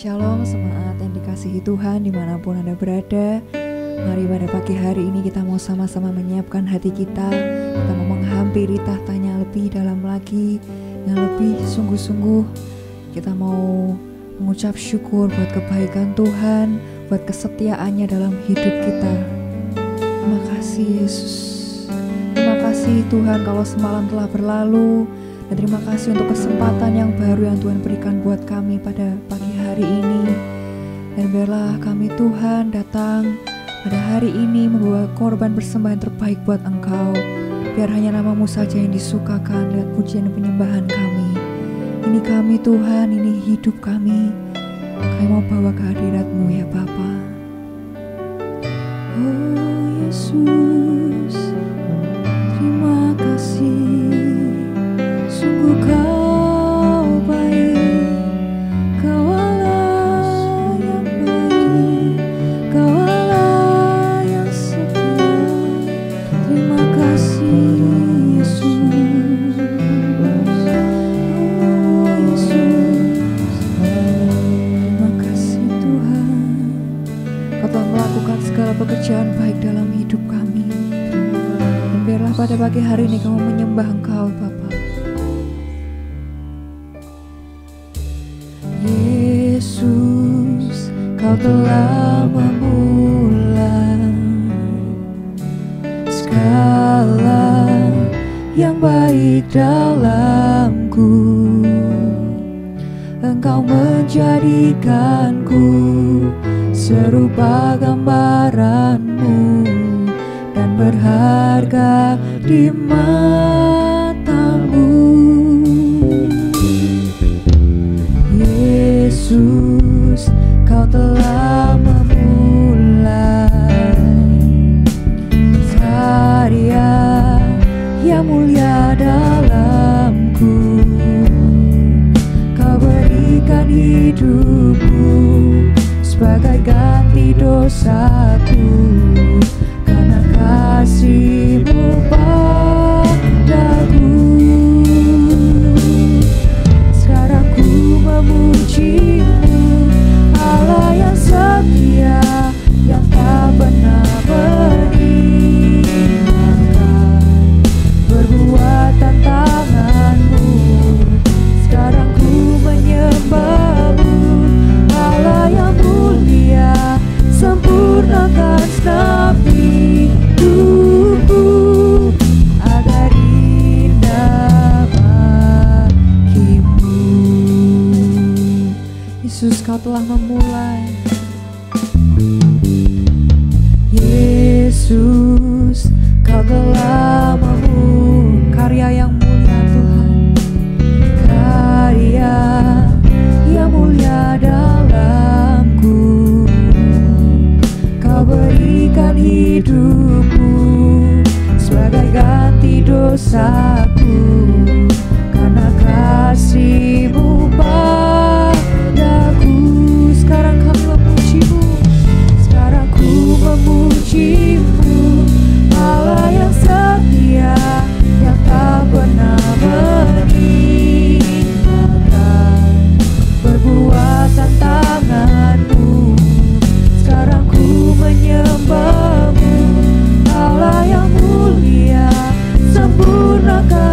Shalom semangat yang dikasihi Tuhan dimanapun Anda berada. Mari pada pagi hari ini kita mau sama-sama menyiapkan hati kita. Kita mau menghampiri tahtanya lebih dalam lagi, yang lebih sungguh-sungguh. Kita mau mengucap syukur buat kebaikan Tuhan, buat kesetiaannya dalam hidup kita. Terima kasih Yesus. Terima kasih Tuhan kalau semalam telah berlalu. Dan terima kasih untuk kesempatan yang baru yang Tuhan berikan buat kami pada pagi hari ini. Dan biarlah kami Tuhan datang pada hari ini membawa korban persembahan terbaik buat Engkau. Biar hanya nama-Mu saja yang disukakan lewat pujian dan penyembahan kami. Ini kami Tuhan, ini hidup kami. Kami mau bawa ke hadirat-Mu ya Bapa. Oh Yesus, terima kasih. Sungguh Kau baik, Kau Allah yang baik, Kau Allah yang setia. Terima kasih Yesus. Oh Yesus, terima kasih Tuhan. Kau telah melakukan segala pekerjaan baik dalam hidup kami. Dan biarlah pada pagi hari ini kami menyembah Engkau Bapa. Yesus, Kau telah memulai segala yang baik dalamku. Engkau menjadikanku serupa gambaran-Mu dan berharga di mata-Mu. Yesus, Kau telah memulai karya yang mulia dalamku. Kau berikan hidupmu sebagai ganti dosaku, karena kasih-Mu padaku. Sekarang ku memuji-Mu, Allah yang setia, yang tak pernah meninggalkan perbuatan tangan-Mu. Sekarang ku menyembah-Mu, Allah yang mulia, sempurnakan segenap hidupku agar indah bagi-Mu. Yesus, Kau telah memulai. Yesus, Kau telah memulai karya yang mulia Tuhan, karya yang mulia dalamku. Kau berikan hidupmu sebagai ganti dosaku, karena kasih-Mu padaku. Sekarang kami memuji-Mu, sekarang ku memuji-Mu, Allah yang setia, yang tak pernah meninggalkan perbuatan tangan-Mu. Sekarang ku menyembah-Mu, Allah yang mulia, sempurnakan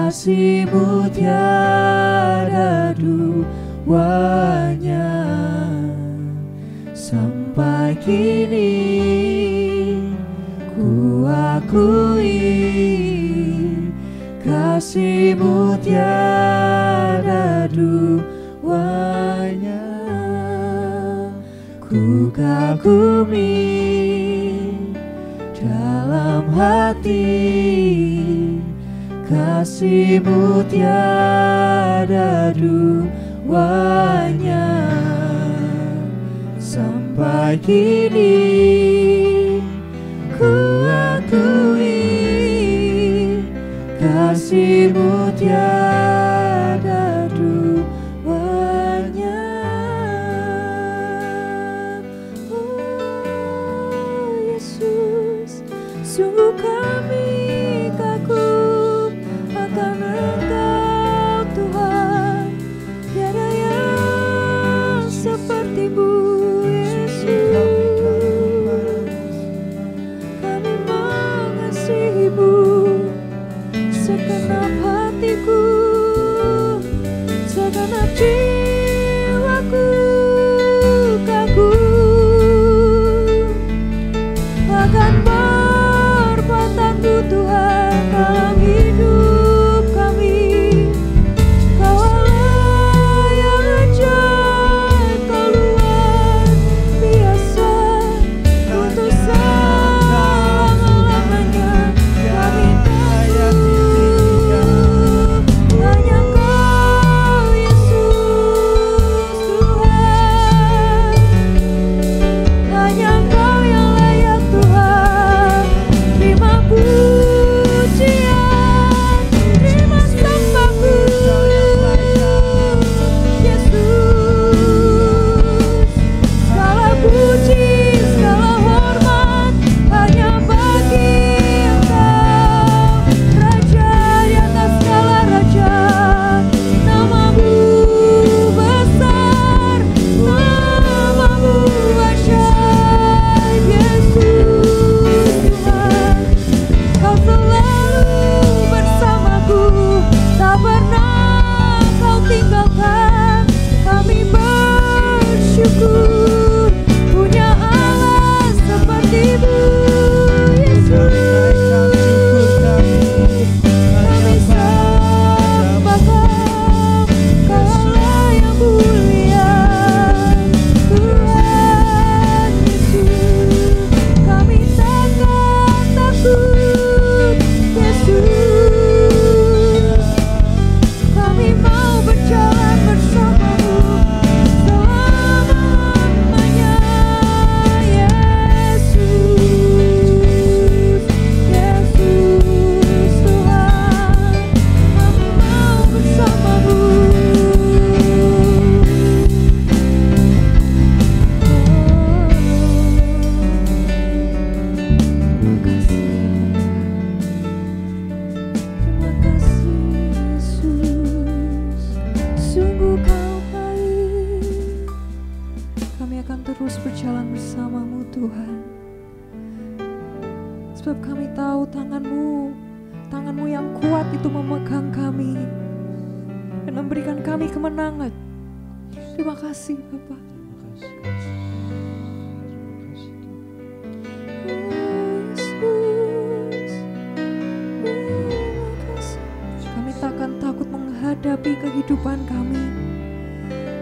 kasih-Mu tiada duanya. Sampai kini ku akui kasih-Mu tiada duanya. Ku kagumi dalam hati kasih-Mu tiada duanya. Sampai kini ku akui kasih-Mu tiada duanya. Oh Yesus, sungguh kami kagum akan Engkau Tuhan. Tiada yang seperti-Mu Yesus. Kami mengasihi-Mu segenap hatiku, segenap jiwaku kagum akan perbuatan-Mu Tuhan dalam hidup kami. Kau Allah yang ajaib, Kau luar biasa, untuk selama-lamanya kami hanya Kau Yesus Tuhan, hanya Kau yang layak Tuhan. Terima pujian, terima sembahku Yesus. Segala puji, segala hormat hanya bagi Engkau, Raja di atas segala raja. Nama-Mu besar, nama-Mu ajaib Yesus Tuhan. Kau selalu bersamaku, tak pernah Kau tinggalkan. Kami bersyukur punya Allah seperti-Mu Yesus. Kami sembah Kau, Kau Allah yang mulia Tuhan Yesus. Kami takkan takut Yesus. Kami mau berjalan bersama-Mu selamanya Yesus. Yesus Tuhan, kami mau bersama-Mu. Terima kasih, terima kasih Yesus. Sungguh Kau baik. Kami akan terus berjalan bersama-Mu Tuhan, sebab kami tahu tangan-Mu yang kuat itu memegang kami dan memberikan kami kemenangan. Terima kasih Bapa. Kami takkan takut menghadapi kehidupan kami,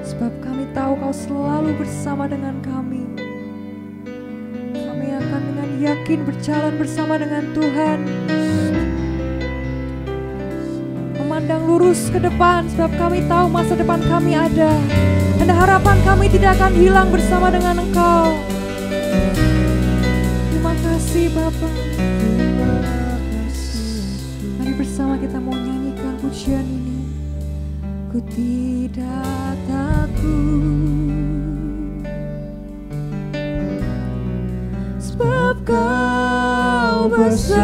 sebab kami tahu Kau selalu bersama dengan kami. Kami akan dengan yakin berjalan bersama dengan Tuhan, memandang lurus ke depan, sebab kami tahu masa depan kami ada, dan harapan kami tidak akan hilang bersama dengan Engkau. Terima kasih Bapa. Mari bersama kita mau nyanyikan pujian ini. Ku tidak takut, sebab Kau besertaku.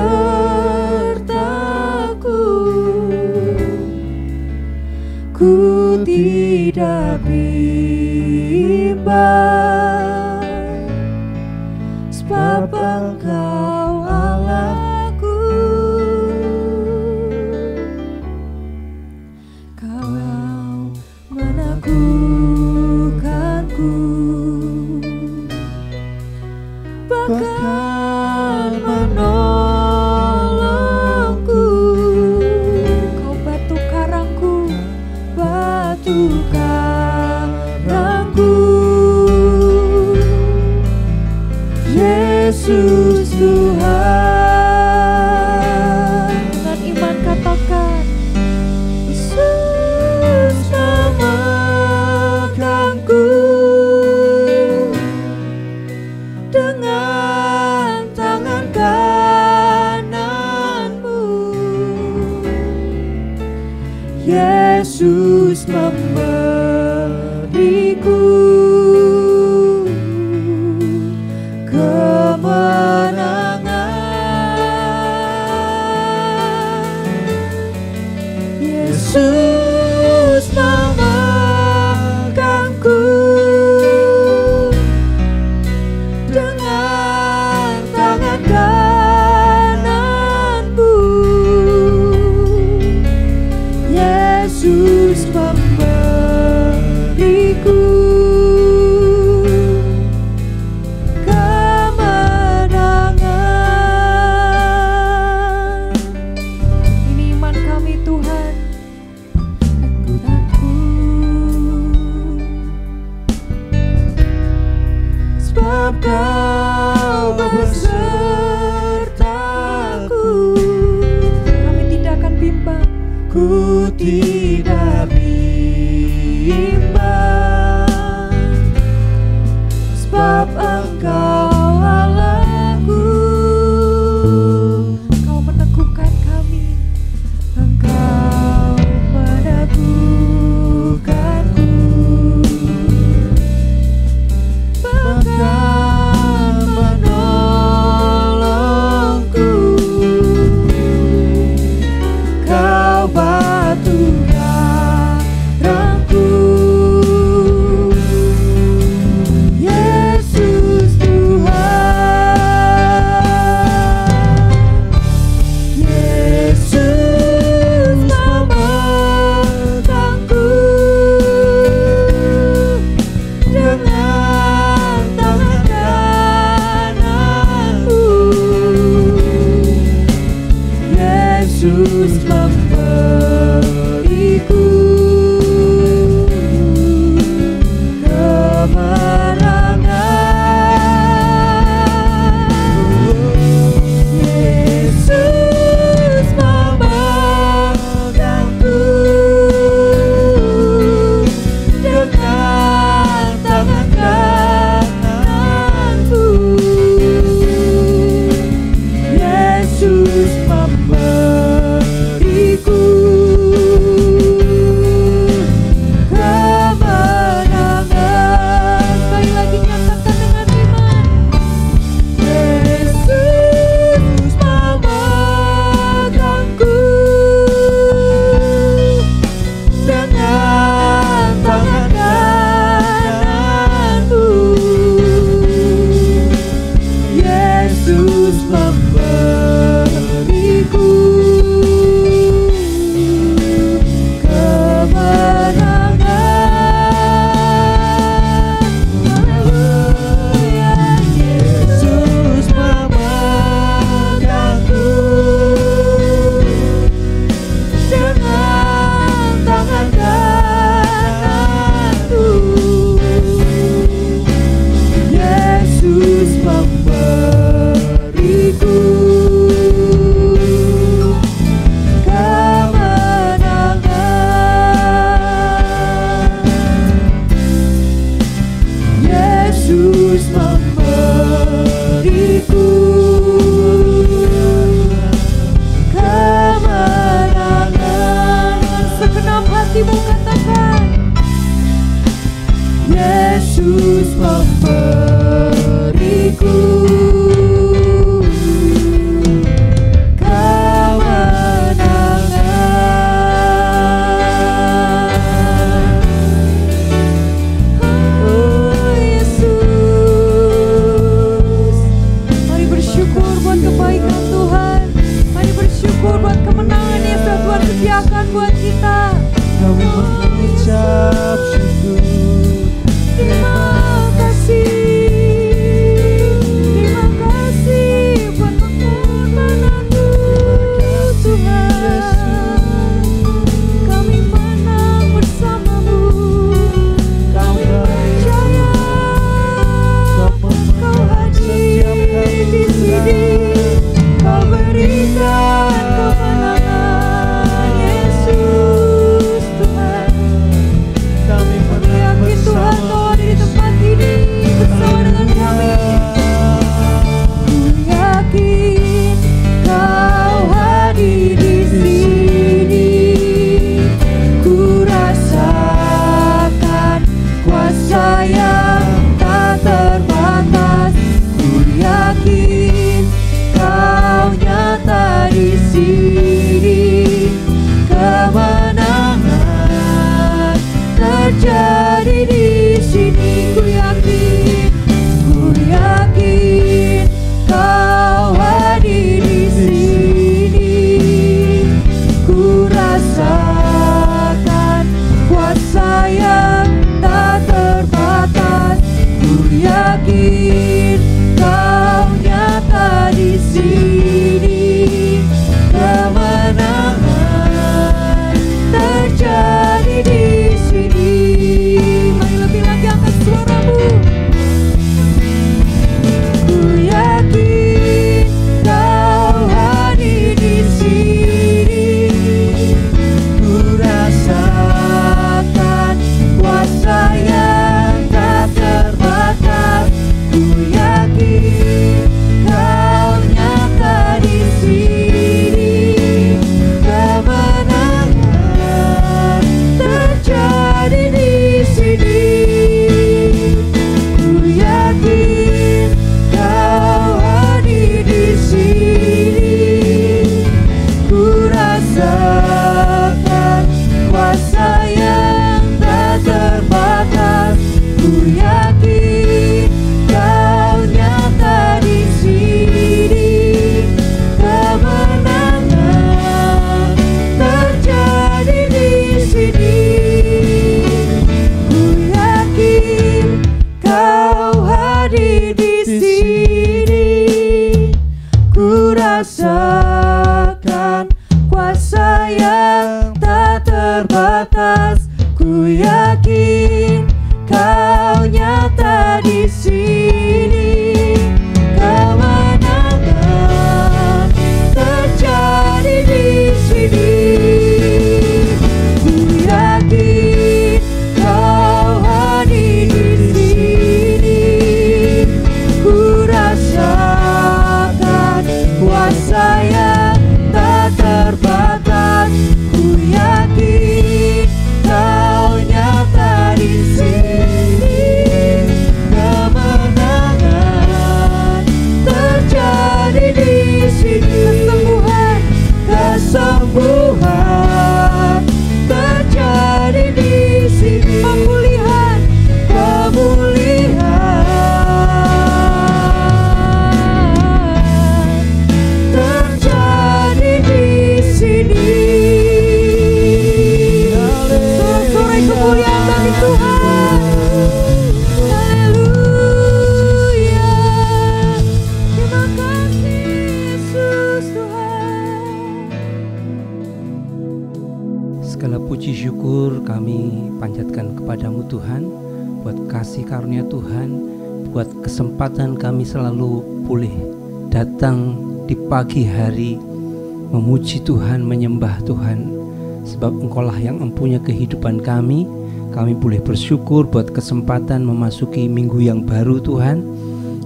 Ku tidak bimbang, sebab Engkau Allahku. Yesus memberiku kemenangan. Yesus memegangku dengan tangan kananku. Yesus memberiku kemenangan. Ini iman kami Tuhan. Aku takut sebab Kau besertaku. Kami tidak akan bimbang. Ku tidak bimbang sebab Engkau Allahku. Kau meneguhkan kami, Engkau meneguhkanku, bahkan menolongku. Kau batu karangku. Yesus Tuhan. Yesus memegangku dengan tangan kananku. Yesus memberiku kemenangan. Yesus memegangku dengan tangan kananku. Yesus memberiku kemenangan. Sekali lagi nyatakan dengan iman. Yesus memegangku dengan tangan kananku. Yesus memberiku kemenangan. Haleluya. Yesus memegangku dengan tangan kananku. Yesus memberiku kemenangan. Yesus memberiku kemenangan. Segenap hatimu katakan. Yesus memberiku kemenangan. Oh Yesus, mari bersyukur buat kebaikan Tuhan. Mari bersyukur buat kemenangan yang sudah Tuhan sediakan buat kita. Kami mengucap syukur. Terima kasih. Terima kasih buat pengorbananmu Tuhan. Kami menang bersamamu. Kami percaya Kau hadir di sini. Kau berikan kemenangan Yesus. terbatas. Ku yakin Kau nyata di sini. Kemenangan terjadi di sini. Ku yakin Kau hadir di sini. Ku rasakan kuasa yang tak terbatas. Ku yakin Kau nyata di sini. Kemenangan terjadi di sini. Kesembuhan terjadi di sini. Pemulihan terjadi di sini. Sorak kemuliaan bagi Tuhan. Haleluya. Terima kasih Yesus Tuhan. Segala puji syukur kami panjatkan kepadamu Tuhan, buat kasih karunia Tuhan, buat kesempatan kami selalu boleh datang di pagi hari memuji Tuhan, menyembah Tuhan. Sebab Engkaulah yang mempunyai kehidupan kami. Kami boleh bersyukur buat kesempatan memasuki minggu yang baru Tuhan.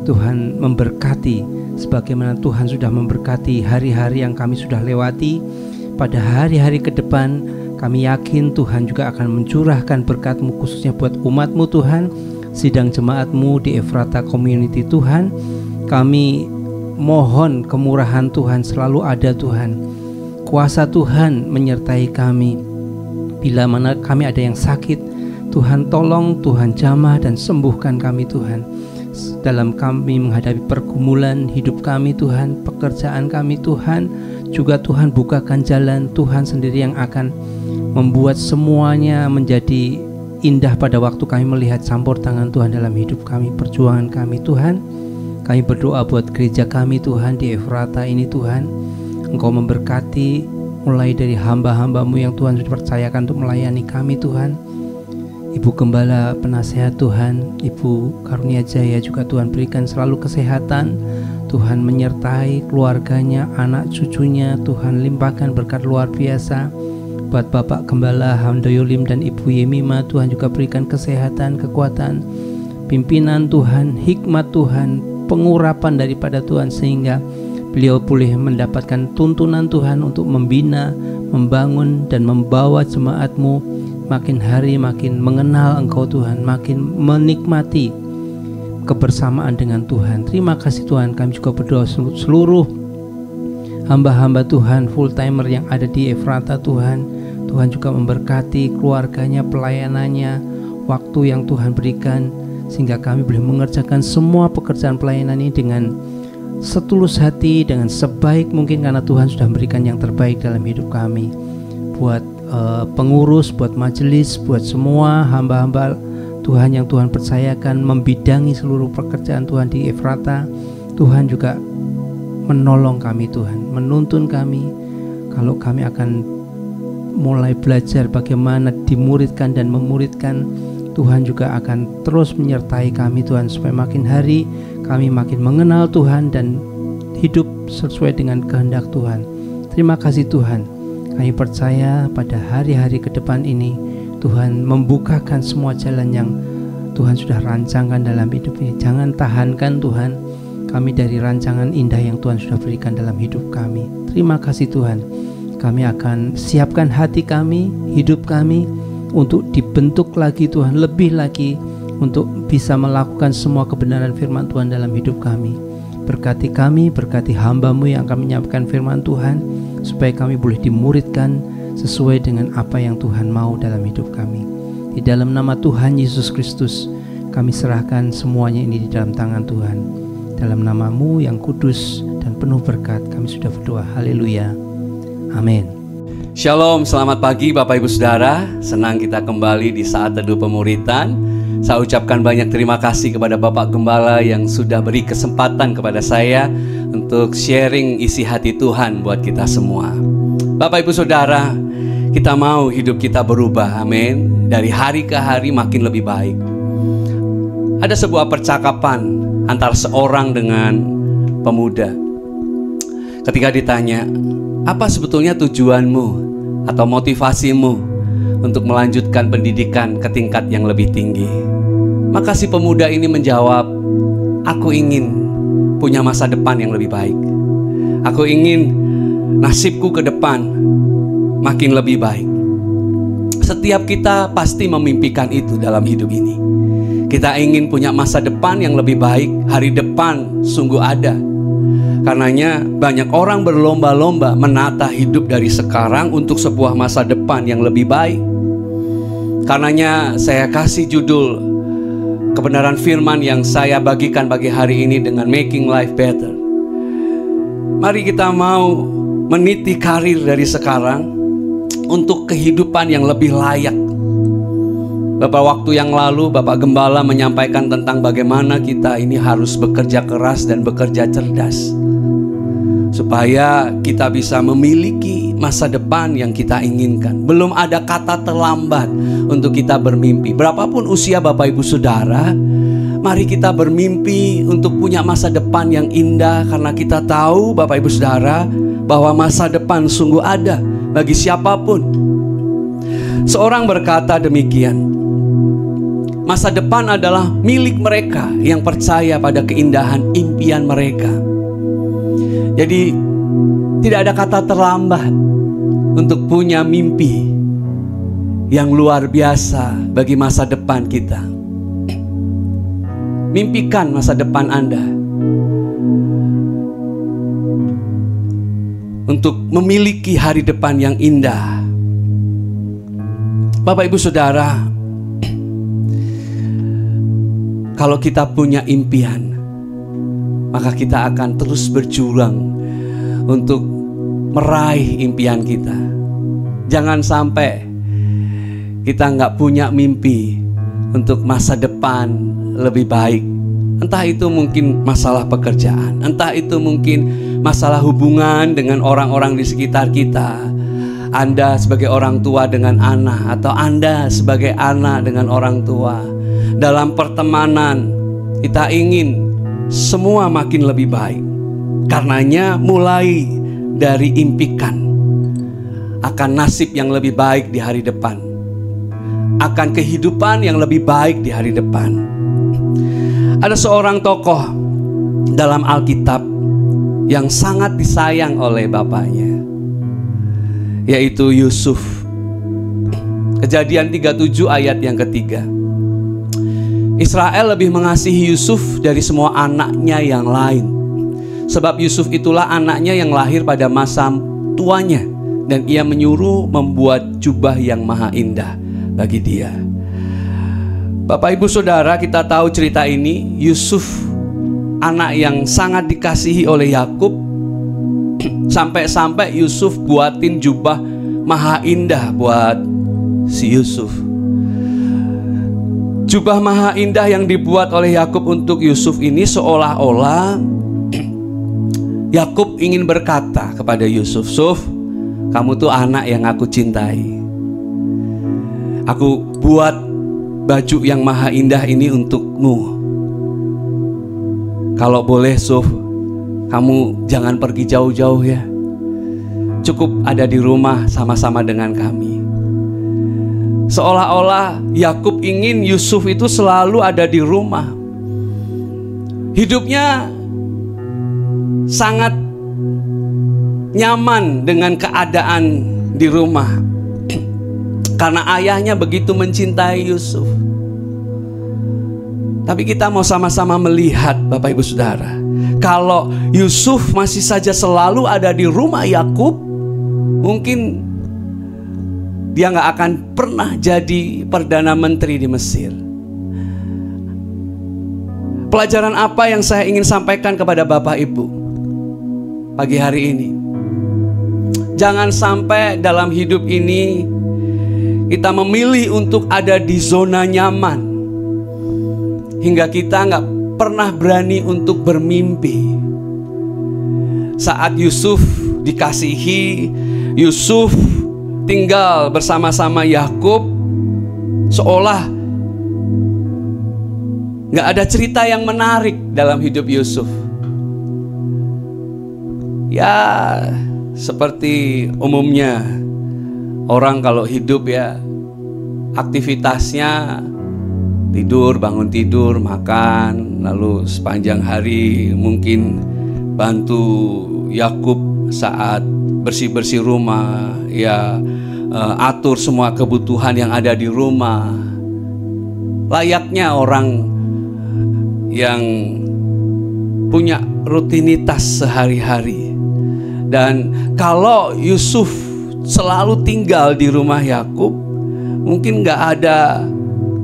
Tuhan memberkati sebagaimana Tuhan sudah memberkati hari-hari yang kami sudah lewati. Pada hari-hari ke depan kami yakin Tuhan juga akan mencurahkan berkat-Mu khususnya buat umat-Mu Tuhan. Sidang jemaat-Mu di Ephrata Community Tuhan, kami mohon kemurahan Tuhan selalu ada Tuhan. Kuasa Tuhan menyertai kami. Bila mana kami ada yang sakit, Tuhan tolong, Tuhan jamah dan sembuhkan kami Tuhan. Dalam kami menghadapi pergumulan hidup kami Tuhan, pekerjaan kami Tuhan, juga Tuhan bukakan jalan. Tuhan sendiri yang akan membuat semuanya menjadi indah pada waktu kami melihat campur tangan Tuhan dalam hidup kami, perjuangan kami Tuhan. Kami berdoa buat gereja kami Tuhan di Ephrata ini Tuhan. Engkau memberkati mulai dari hamba-hamba-Mu yang Tuhan sudah percayakan untuk melayani kami Tuhan. Ibu Gembala penasehat Tuhan, Ibu Karunia Jaya juga Tuhan berikan selalu kesehatan. Tuhan menyertai keluarganya, anak cucunya. Tuhan limpahkan berkat luar biasa. Buat Bapak Gembala Handoyo Lim dan Ibu Yemima, Tuhan juga berikan kesehatan, kekuatan, pimpinan Tuhan, hikmat Tuhan, pengurapan daripada Tuhan, sehingga beliau boleh mendapatkan tuntunan Tuhan untuk membina, membangun dan membawa jemaat-Mu makin hari makin mengenal Engkau Tuhan, makin menikmati kebersamaan dengan Tuhan. Terima kasih Tuhan. Kami juga berdoa seluruh hamba-hamba Tuhan, full timer yang ada di Ephrata Tuhan. Tuhan juga memberkati keluarganya, pelayanannya, waktu yang Tuhan berikan, sehingga kami boleh mengerjakan semua pekerjaan pelayanan ini dengan setulus hati, dengan sebaik mungkin, karena Tuhan sudah memberikan yang terbaik dalam hidup kami. Buat pengurus, buat majelis, buat semua hamba-hamba Tuhan yang Tuhan percayakan membidangi seluruh pekerjaan Tuhan di Ephrata, Tuhan juga menolong kami Tuhan, menuntun kami. Kalau kami akan mulai belajar bagaimana dimuridkan dan memuridkan, Tuhan juga akan terus menyertai kami Tuhan, supaya makin hari kami makin mengenal Tuhan dan hidup sesuai dengan kehendak Tuhan. Terima kasih Tuhan. Kami percaya pada hari-hari ke depan ini Tuhan membukakan semua jalan yang Tuhan sudah rancangkan dalam hidup ini. Jangan tahankan Tuhan kami dari rancangan indah yang Tuhan sudah berikan dalam hidup kami. Terima kasih Tuhan. Kami akan siapkan hati kami, hidup kami untuk dibentuk lagi Tuhan, lebih lagi untuk bisa melakukan semua kebenaran firman Tuhan dalam hidup kami. Berkati kami, berkati hamba-Mu yang akan menyampaikan firman Tuhan, supaya kami boleh dimuridkan sesuai dengan apa yang Tuhan mau dalam hidup kami. Di dalam nama Tuhan Yesus Kristus, kami serahkan semuanya ini di dalam tangan Tuhan. Dalam nama-Mu yang kudus dan penuh berkat, kami sudah berdoa. Haleluya. Amin. Shalom, selamat pagi Bapak Ibu Saudara. Senang kita kembali di saat teduh pemuritan. Saya ucapkan banyak terima kasih kepada Bapak Gembala yang sudah beri kesempatan kepada saya untuk sharing isi hati Tuhan buat kita semua. Bapak Ibu Saudara, Kita mau hidup kita berubah, amin. Dari hari ke hari makin lebih baik. Ada sebuah percakapan antara seorang dengan pemuda. Ketika ditanya, apa sebetulnya tujuanmu atau motivasimu untuk melanjutkan pendidikan ke tingkat yang lebih tinggi? Maka si pemuda ini menjawab, aku ingin punya masa depan yang lebih baik. Aku ingin nasibku ke depan makin lebih baik. Setiap kita pasti memimpikan itu dalam hidup ini. Kita ingin punya masa depan yang lebih baik. Hari depan sungguh ada. Karenanya banyak orang berlomba-lomba menata hidup dari sekarang untuk sebuah masa depan yang lebih baik. Karenanya saya kasih judul kebenaran firman yang saya bagikan pagi hari ini dengan Making Life Better. Mari kita mau meniti karir dari sekarang untuk kehidupan yang lebih layak. Beberapa waktu yang lalu Bapak Gembala menyampaikan tentang bagaimana kita ini harus bekerja keras dan bekerja cerdas, supaya kita bisa memiliki masa depan yang kita inginkan. Belum ada kata terlambat untuk kita bermimpi. Berapapun usia Bapak Ibu Saudara, mari kita bermimpi untuk punya masa depan yang indah. Karena kita tahu Bapak Ibu Saudara bahwa masa depan sungguh ada bagi siapapun. Seorang berkata demikian, masa depan adalah milik mereka yang percaya pada keindahan impian mereka. Jadi tidak ada kata terlambat untuk punya mimpi yang luar biasa bagi masa depan kita. Mimpikan masa depan Anda untuk memiliki hari depan yang indah. Bapak Ibu Saudara, kalau kita punya impian, maka kita akan terus berjuang untuk meraih impian kita. Jangan sampai kita nggak punya mimpi untuk masa depan lebih baik. Entah itu mungkin masalah pekerjaan, entah itu mungkin masalah hubungan dengan orang-orang di sekitar kita. Anda sebagai orang tua dengan anak, atau Anda sebagai anak dengan orang tua. Dalam pertemanan, kita ingin semua makin lebih baik. Karenanya mulai dari impikan akan nasib yang lebih baik di hari depan, akan kehidupan yang lebih baik di hari depan. Ada seorang tokoh dalam Alkitab yang sangat disayang oleh bapaknya, yaitu Yusuf. Kejadian 37 ayat yang ketiga. Israel lebih mengasihi Yusuf dari semua anaknya yang lain, sebab Yusuf itulah anaknya yang lahir pada masa tuanya, dan ia menyuruh membuat jubah yang maha indah bagi dia. Bapak Ibu Saudara, kita tahu cerita ini. Yusuf anak yang sangat dikasihi oleh Yakub, sampai-sampai Yusuf buatin jubah maha indah buat si Yusuf. Jubah maha indah yang dibuat oleh Yakub untuk Yusuf ini seolah-olah Yakub ingin berkata kepada Yusuf, "Yusuf, kamu tuh anak yang aku cintai. Aku buat baju yang maha indah ini untukmu. Kalau boleh, Yusuf, kamu jangan pergi jauh-jauh ya. Cukup ada di rumah sama-sama dengan kami." Seolah-olah Yakub ingin Yusuf itu selalu ada di rumah. Hidupnya sangat nyaman dengan keadaan di rumah, karena ayahnya begitu mencintai Yusuf. Tapi kita mau sama-sama melihat, Bapak Ibu Saudara, kalau Yusuf masih saja selalu ada di rumah Yakub, mungkin dia nggak akan pernah jadi Perdana Menteri di Mesir. Pelajaran apa yang saya ingin sampaikan kepada Bapak Ibu pagi hari ini? Jangan sampai dalam hidup ini kita memilih untuk ada di zona nyaman, hingga kita nggak pernah berani untuk bermimpi. Saat Yusuf dikasihi, Yusuf tinggal bersama-sama Yakub, seolah nggak ada cerita yang menarik dalam hidup Yusuf. Ya, seperti umumnya orang kalau hidup ya, aktivitasnya tidur, bangun tidur, makan, lalu sepanjang hari mungkin bantu Yakub saat bersih-bersih rumah, ya atur semua kebutuhan yang ada di rumah. Layaknya orang yang punya rutinitas sehari-hari. Dan kalau Yusuf selalu tinggal di rumah Yakub, mungkin gak ada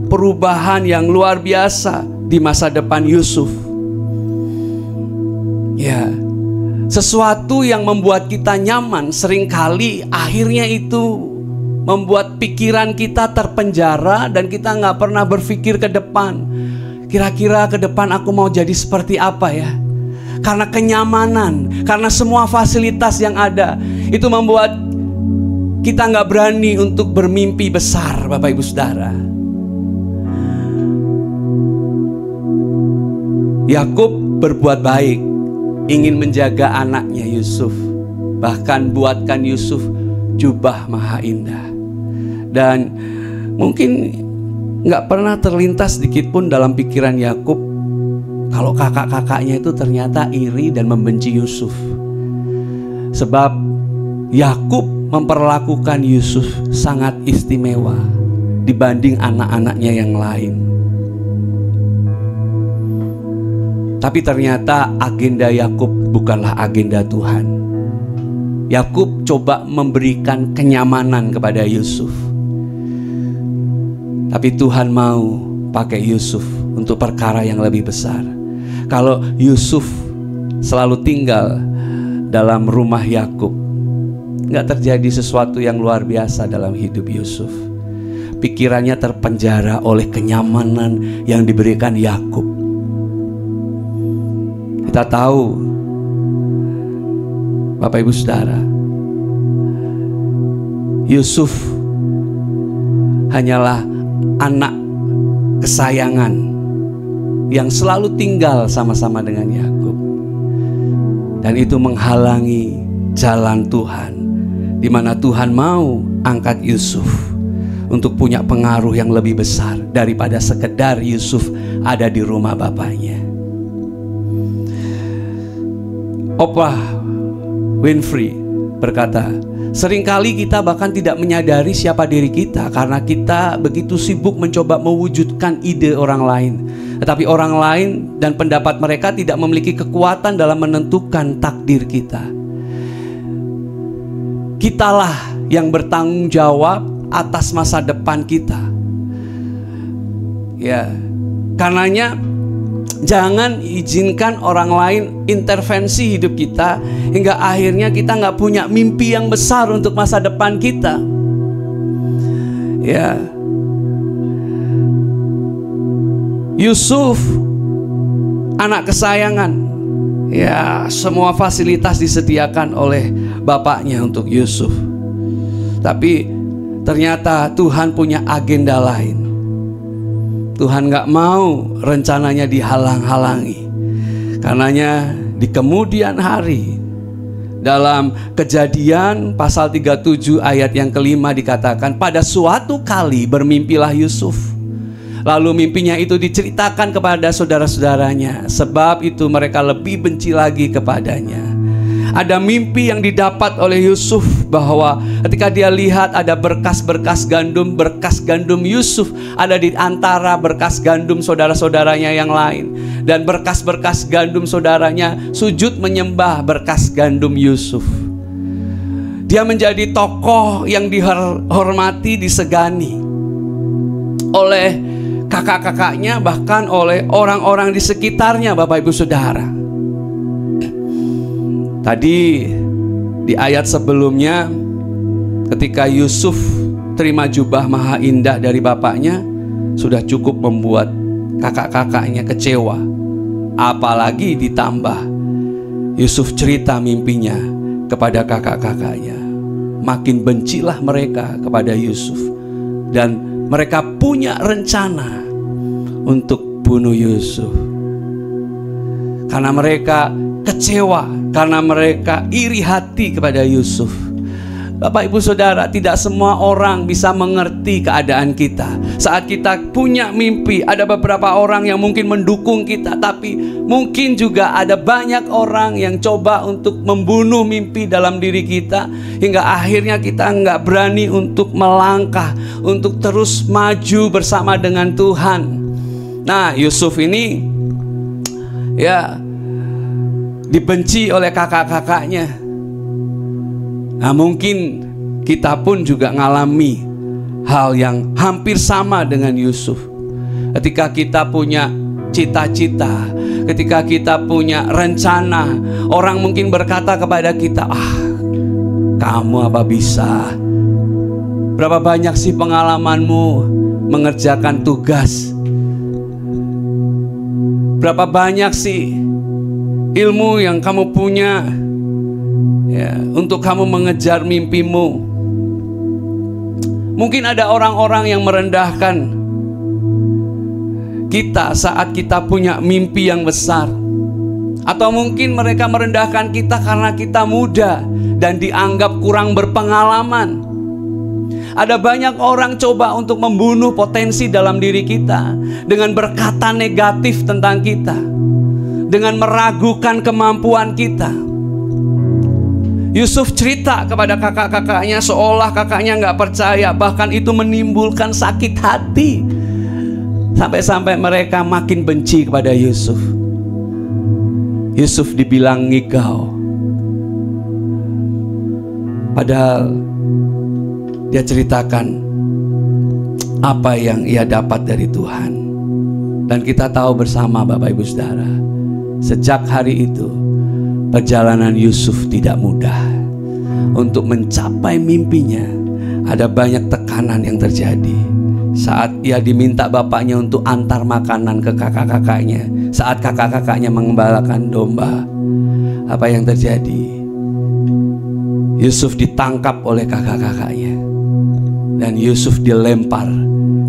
perubahan yang luar biasa di masa depan Yusuf. Ya, sesuatu yang membuat kita nyaman seringkali akhirnya itu membuat pikiran kita terpenjara dan kita gak pernah berpikir ke depan. Kira-kira ke depan aku mau jadi seperti apa ya? Karena kenyamanan, karena semua fasilitas yang ada, itu membuat kita gak berani untuk bermimpi besar, Bapak Ibu Saudara. Yakub berbuat baik, ingin menjaga anaknya Yusuf, bahkan buatkan Yusuf jubah maha indah. Dan mungkin gak pernah terlintas sedikit pun dalam pikiran Yakub kalau kakak-kakaknya itu ternyata iri dan membenci Yusuf. Sebab Yakub memperlakukan Yusuf sangat istimewa dibanding anak-anaknya yang lain. Tapi ternyata agenda Yakub bukanlah agenda Tuhan. Yakub coba memberikan kenyamanan kepada Yusuf. Tapi Tuhan mau pakai Yusuf untuk perkara yang lebih besar. Kalau Yusuf selalu tinggal dalam rumah Yakub, nggak terjadi sesuatu yang luar biasa dalam hidup Yusuf. Pikirannya terpenjara oleh kenyamanan yang diberikan Yakub. Kita tahu, Bapak Ibu Saudara, Yusuf hanyalah anak kesayangan yang selalu tinggal sama-sama dengan Yakub. Dan itu menghalangi jalan Tuhan, di mana Tuhan mau angkat Yusuf untuk punya pengaruh yang lebih besar daripada sekedar Yusuf ada di rumah bapaknya. Oprah Winfrey berkata, seringkali kita bahkan tidak menyadari siapa diri kita karena kita begitu sibuk mencoba mewujudkan ide orang lain. Tetapi orang lain dan pendapat mereka tidak memiliki kekuatan dalam menentukan takdir kita. Kitalah yang bertanggung jawab atas masa depan kita. Ya, karenanya jangan izinkan orang lain intervensi hidup kita hingga akhirnya kita nggak punya mimpi yang besar untuk masa depan kita. Ya, Yusuf anak kesayangan. Ya, semua fasilitas disediakan oleh bapaknya untuk Yusuf. Tapi ternyata Tuhan punya agenda lain. Tuhan gak mau rencananya dihalang-halangi. Karenanya di kemudian hari, dalam Kejadian pasal 37 ayat yang kelima dikatakan, pada suatu kali bermimpilah Yusuf. Lalu mimpinya itu diceritakan kepada saudara-saudaranya. Sebab itu mereka lebih benci lagi kepadanya. Ada mimpi yang didapat oleh Yusuf, bahwa ketika dia lihat ada berkas-berkas gandum Yusuf ada di antara berkas gandum saudara-saudaranya yang lain. Dan berkas-berkas gandum saudaranya sujud menyembah berkas gandum Yusuf. Dia menjadi tokoh yang dihormati, disegani oleh kakak-kakaknya, bahkan oleh orang-orang di sekitarnya, Bapak Ibu Saudara. Tadi di ayat sebelumnya, ketika Yusuf terima jubah maha indah dari bapaknya, sudah cukup membuat kakak-kakaknya kecewa. Apalagi ditambah Yusuf cerita mimpinya kepada kakak-kakaknya. makin bencilah mereka kepada Yusuf. Dan mereka punya rencana untuk bunuh Yusuf. Karena mereka kecewa, karena mereka iri hati kepada Yusuf. Bapak Ibu Saudara, tidak semua orang bisa mengerti keadaan kita. Saat kita punya mimpi, ada beberapa orang yang mungkin mendukung kita, tapi mungkin juga ada banyak orang yang coba untuk membunuh mimpi dalam diri kita, hingga akhirnya kita nggak berani untuk melangkah, untuk terus maju bersama dengan Tuhan. Nah, Yusuf ini ya dibenci oleh kakak-kakaknya. Nah, mungkin kita pun juga ngalami hal yang hampir sama dengan Yusuf. Ketika kita punya cita-cita, ketika kita punya rencana, orang mungkin berkata kepada kita, kamu apa bisa? Berapa banyak sih pengalamanmu mengerjakan tugas? Berapa banyak sih ilmu yang kamu punya ya, untuk kamu mengejar mimpimu? Mungkin ada orang-orang yang merendahkan kita saat kita punya mimpi yang besar. Atau mungkin mereka merendahkan kita karena kita muda dan dianggap kurang berpengalaman. Ada banyak orang coba untuk membunuh potensi dalam diri kita dengan berkata negatif tentang kita, dengan meragukan kemampuan kita. Yusuf cerita kepada kakak-kakaknya seolah kakaknya nggak percaya, bahkan itu menimbulkan sakit hati. Sampai-sampai mereka makin benci kepada Yusuf. Yusuf dibilang ngigau, padahal dia ceritakan apa yang ia dapat dari Tuhan. Dan kita tahu bersama Bapak Ibu Saudara, sejak hari itu perjalanan Yusuf tidak mudah. Untuk mencapai mimpinya, ada banyak tekanan yang terjadi. Saat ia diminta bapaknya untuk antar makanan ke kakak-kakaknya, saat kakak-kakaknya mengembalakan domba, apa yang terjadi? Yusuf ditangkap oleh kakak-kakaknya, dan Yusuf dilempar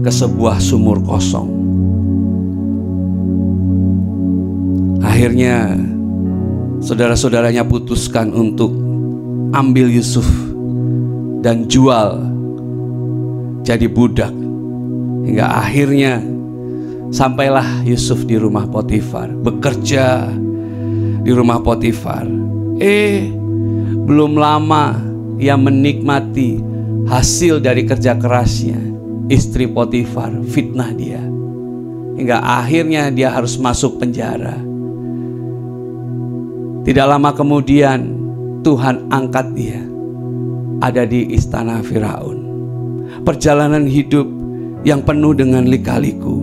ke sebuah sumur kosong. Akhirnya saudara-saudaranya putuskan untuk ambil Yusuf dan jual jadi budak. Hingga akhirnya sampailah Yusuf di rumah Potifar, bekerja di rumah Potifar. Belum lama ia menikmati hasil dari kerja kerasnya. Istri Potifar fitnah dia, hingga akhirnya dia harus masuk penjara. Tidak lama kemudian Tuhan angkat dia, ada di istana Firaun. Perjalanan hidup yang penuh dengan lika-liku.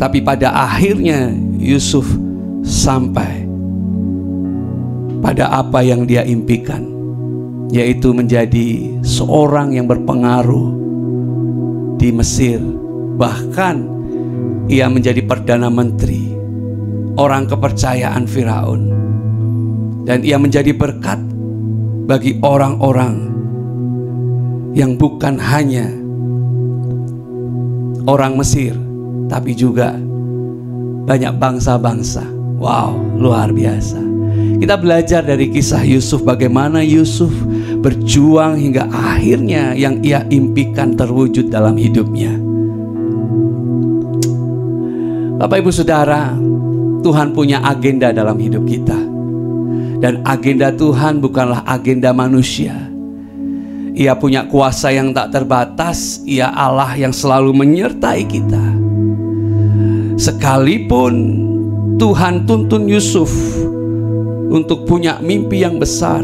Tapi pada akhirnya Yusuf sampai pada apa yang dia impikan, yaitu menjadi seorang yang berpengaruh di Mesir. Bahkan ia menjadi perdana menteri, orang kepercayaan Firaun. Dan ia menjadi berkat bagi orang-orang yang bukan hanya orang Mesir, tapi juga banyak bangsa-bangsa. Wow, luar biasa. Kita belajar dari kisah Yusuf, bagaimana Yusuf berjuang hingga akhirnya yang ia impikan terwujud dalam hidupnya. Bapak Ibu Saudara, Tuhan punya agenda dalam hidup kita. Dan agenda Tuhan bukanlah agenda manusia. Ia punya kuasa yang tak terbatas. Ia Allah yang selalu menyertai kita. Sekalipun Tuhan tuntun Yusuf untuk punya mimpi yang besar,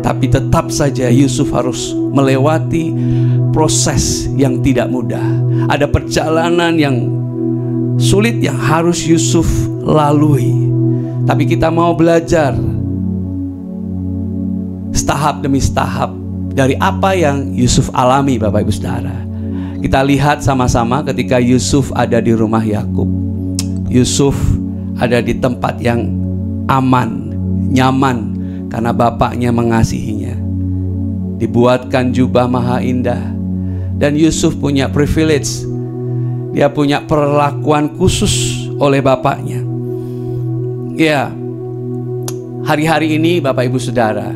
tapi tetap saja Yusuf harus melewati proses yang tidak mudah. Ada perjalanan yang sulit yang harus Yusuf lalui. Tapi kita mau belajar setahap demi setahap dari apa yang Yusuf alami, Bapak Ibu Saudara. Kita lihat sama-sama ketika Yusuf ada di rumah Yakub. Yusuf ada di tempat yang aman, nyaman, karena bapaknya mengasihinya. dibuatkan jubah maha indah. Dan Yusuf punya privilege, dia punya perlakuan khusus oleh bapaknya. Ya, hari-hari ini Bapak Ibu Saudara,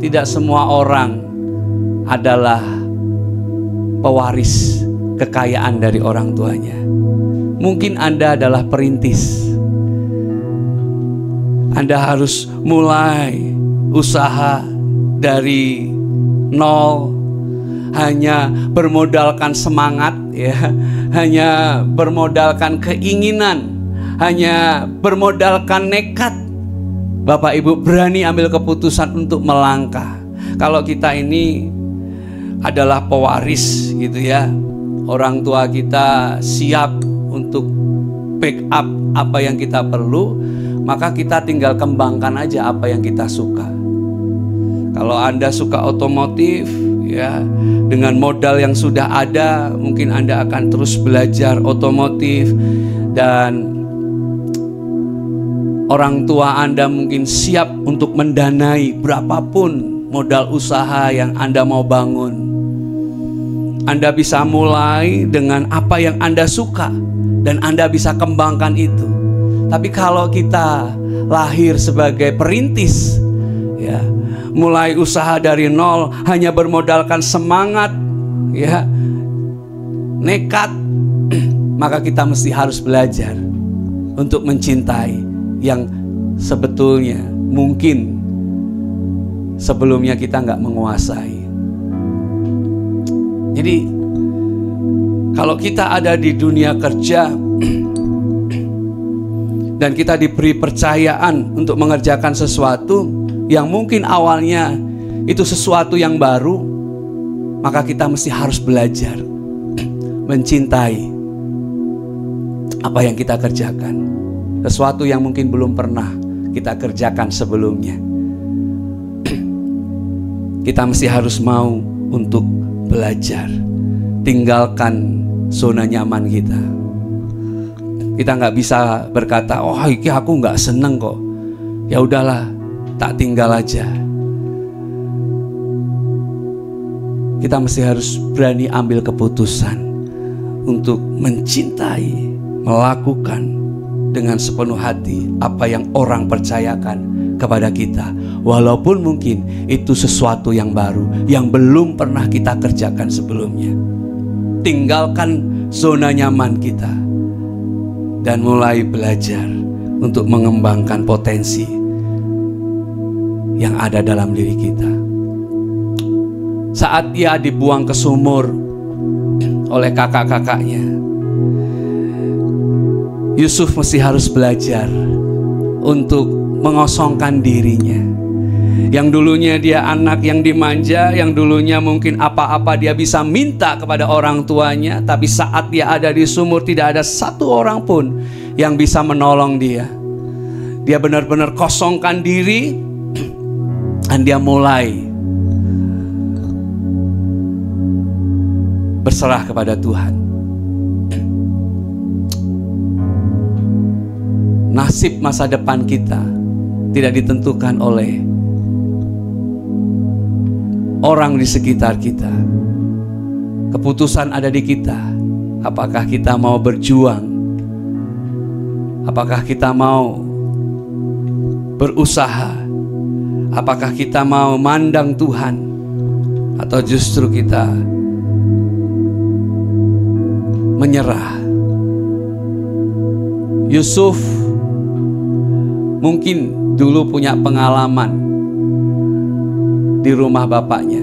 tidak semua orang adalah pewaris kekayaan dari orang tuanya. Mungkin Anda adalah perintis. Anda harus mulai usaha dari nol, hanya bermodalkan semangat, ya, hanya bermodalkan keinginan, hanya bermodalkan nekat. Bapak Ibu berani ambil keputusan untuk melangkah. Kalau kita ini adalah pewaris gitu ya, orang tua kita siap untuk backup apa yang kita perlu, maka kita tinggal kembangkan aja apa yang kita suka. Kalau Anda suka otomotif, ya, dengan modal yang sudah ada, mungkin Anda akan terus belajar otomotif. Dan orang tua Anda mungkin siap untuk mendanai berapapun modal usaha yang Anda mau bangun. Anda bisa mulai dengan apa yang Anda suka dan Anda bisa kembangkan itu. Tapi kalau kita lahir sebagai perintis, ya, mulai usaha dari nol, hanya bermodalkan semangat, ya, nekat, maka kita mesti harus belajar untuk mencintai yang sebetulnya mungkin sebelumnya kita nggak menguasai. Jadi kalau kita ada di dunia kerja dan kita diberi percayaan untuk mengerjakan sesuatu yang mungkin awalnya itu sesuatu yang baru, maka kita mesti harus belajar mencintai apa yang kita kerjakan. Sesuatu yang mungkin belum pernah kita kerjakan sebelumnya. Kita mesti harus mau untuk belajar, tinggalkan zona nyaman kita. Kita nggak bisa berkata, oh iki aku nggak seneng kok, ya udahlah, tak tinggal aja. Kita mesti harus berani ambil keputusan untuk mencintai, melakukan dengan sepenuh hati apa yang orang percayakan kepada kita, walaupun mungkin itu sesuatu yang baru yang belum pernah kita kerjakan sebelumnya. Tinggalkan zona nyaman kita dan mulai belajar untuk mengembangkan potensi yang ada dalam diri kita. Saat ia dibuang ke sumur oleh kakak-kakaknya, Yusuf mesti harus belajar untuk mengosongkan dirinya. Yang dulunya dia anak yang dimanja, yang dulunya mungkin apa-apa dia bisa minta kepada orang tuanya, tapi saat dia ada di sumur tidak ada satu orang pun yang bisa menolong dia. Dia benar-benar kosongkan diri dan dia mulai berserah kepada Tuhan. Nasib masa depan kita tidak ditentukan oleh orang di sekitar kita. Keputusan ada di kita. Apakah kita mau berjuang? Apakah kita mau berusaha? Apakah kita mau mandang Tuhan? Atau justru kita menyerah? Yusuf mungkin dulu punya pengalaman di rumah bapaknya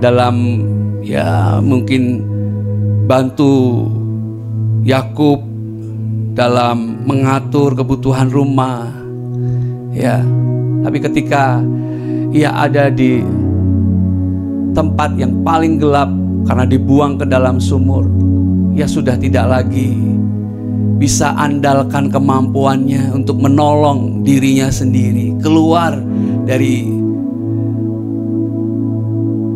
dalam, ya, mungkin bantu Yakub dalam mengatur kebutuhan rumah, ya. Tapi ketika ia ada di tempat yang paling gelap karena dibuang ke dalam sumur, ia sudah tidak lagi bisa andalkan kemampuannya untuk menolong dirinya sendiri keluar dari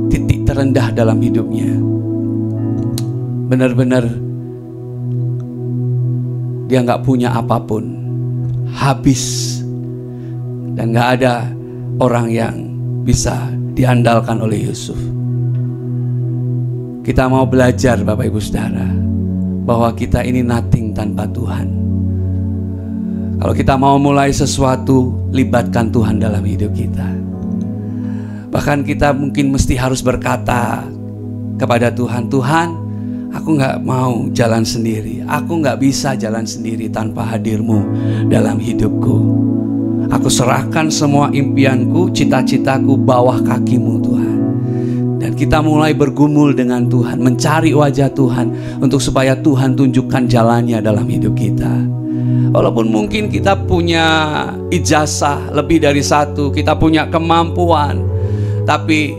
titik terendah dalam hidupnya. Benar-benar dia nggak punya apapun, habis, dan nggak ada orang yang bisa diandalkan oleh Yusuf. Kita mau belajar Bapak Ibu Saudara bahwa kita ini nothing tanpa Tuhan. Kalau kita mau mulai sesuatu, libatkan Tuhan dalam hidup kita. Bahkan kita mungkin mesti harus berkata kepada Tuhan, Tuhan, aku gak mau jalan sendiri. Aku gak bisa jalan sendiri tanpa hadir-Mu dalam hidupku. Aku serahkan semua impianku, cita-citaku bawah kaki-Mu Tuhan. Dan kita mulai bergumul dengan Tuhan, mencari wajah Tuhan untuk supaya Tuhan tunjukkan jalannya dalam hidup kita. Walaupun mungkin kita punya ijazah lebih dari satu, kita punya kemampuan, tapi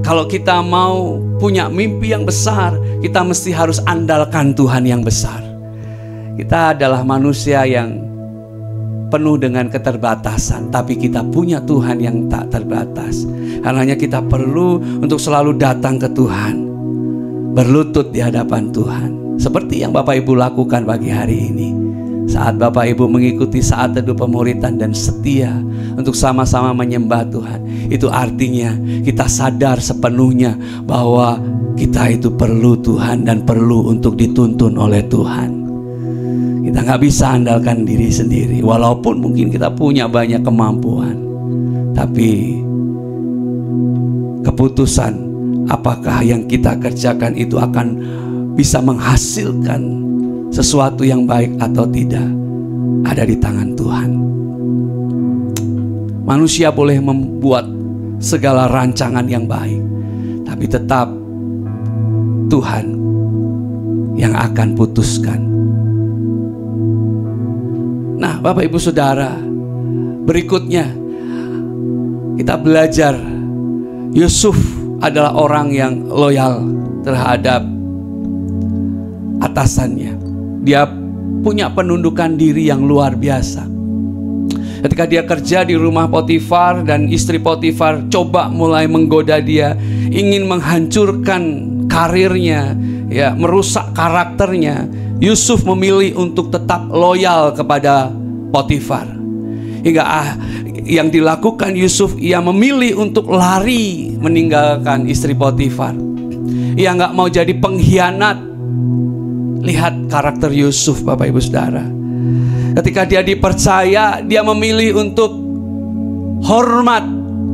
kalau kita mau punya mimpi yang besar, kita mesti harus andalkan Tuhan yang besar. Kita adalah manusia yang penuh dengan keterbatasan, tapi kita punya Tuhan yang tak terbatas. Karenanya kita perlu untuk selalu datang ke Tuhan, berlutut di hadapan Tuhan, seperti yang Bapak Ibu lakukan pagi hari ini. Saat Bapak Ibu mengikuti saat teduh pemuritan dan setia untuk sama-sama menyembah Tuhan, itu artinya kita sadar sepenuhnya bahwa kita itu perlu Tuhan dan perlu untuk dituntun oleh Tuhan. Kita nggak bisa andalkan diri sendiri, walaupun mungkin kita punya banyak kemampuan, tapi keputusan apakah yang kita kerjakan itu akan bisa menghasilkan sesuatu yang baik atau tidak, ada di tangan Tuhan. Manusia boleh membuat segala rancangan yang baik, tapi tetap Tuhan yang akan putuskan. Nah, Bapak Ibu Saudara, berikutnya kita belajar Yusuf adalah orang yang loyal terhadap atasannya. Dia punya penundukan diri yang luar biasa. Ketika dia kerja di rumah Potifar dan istri Potifar coba mulai menggoda dia, ingin menghancurkan karirnya, ya, merusak karakternya, Yusuf memilih untuk tetap loyal kepada Potifar. Hingga yang dilakukan Yusuf, ia memilih untuk lari meninggalkan istri Potifar. Ia nggak mau jadi pengkhianat. Lihat karakter Yusuf Bapak Ibu Saudara. Ketika dia dipercaya, dia memilih untuk hormat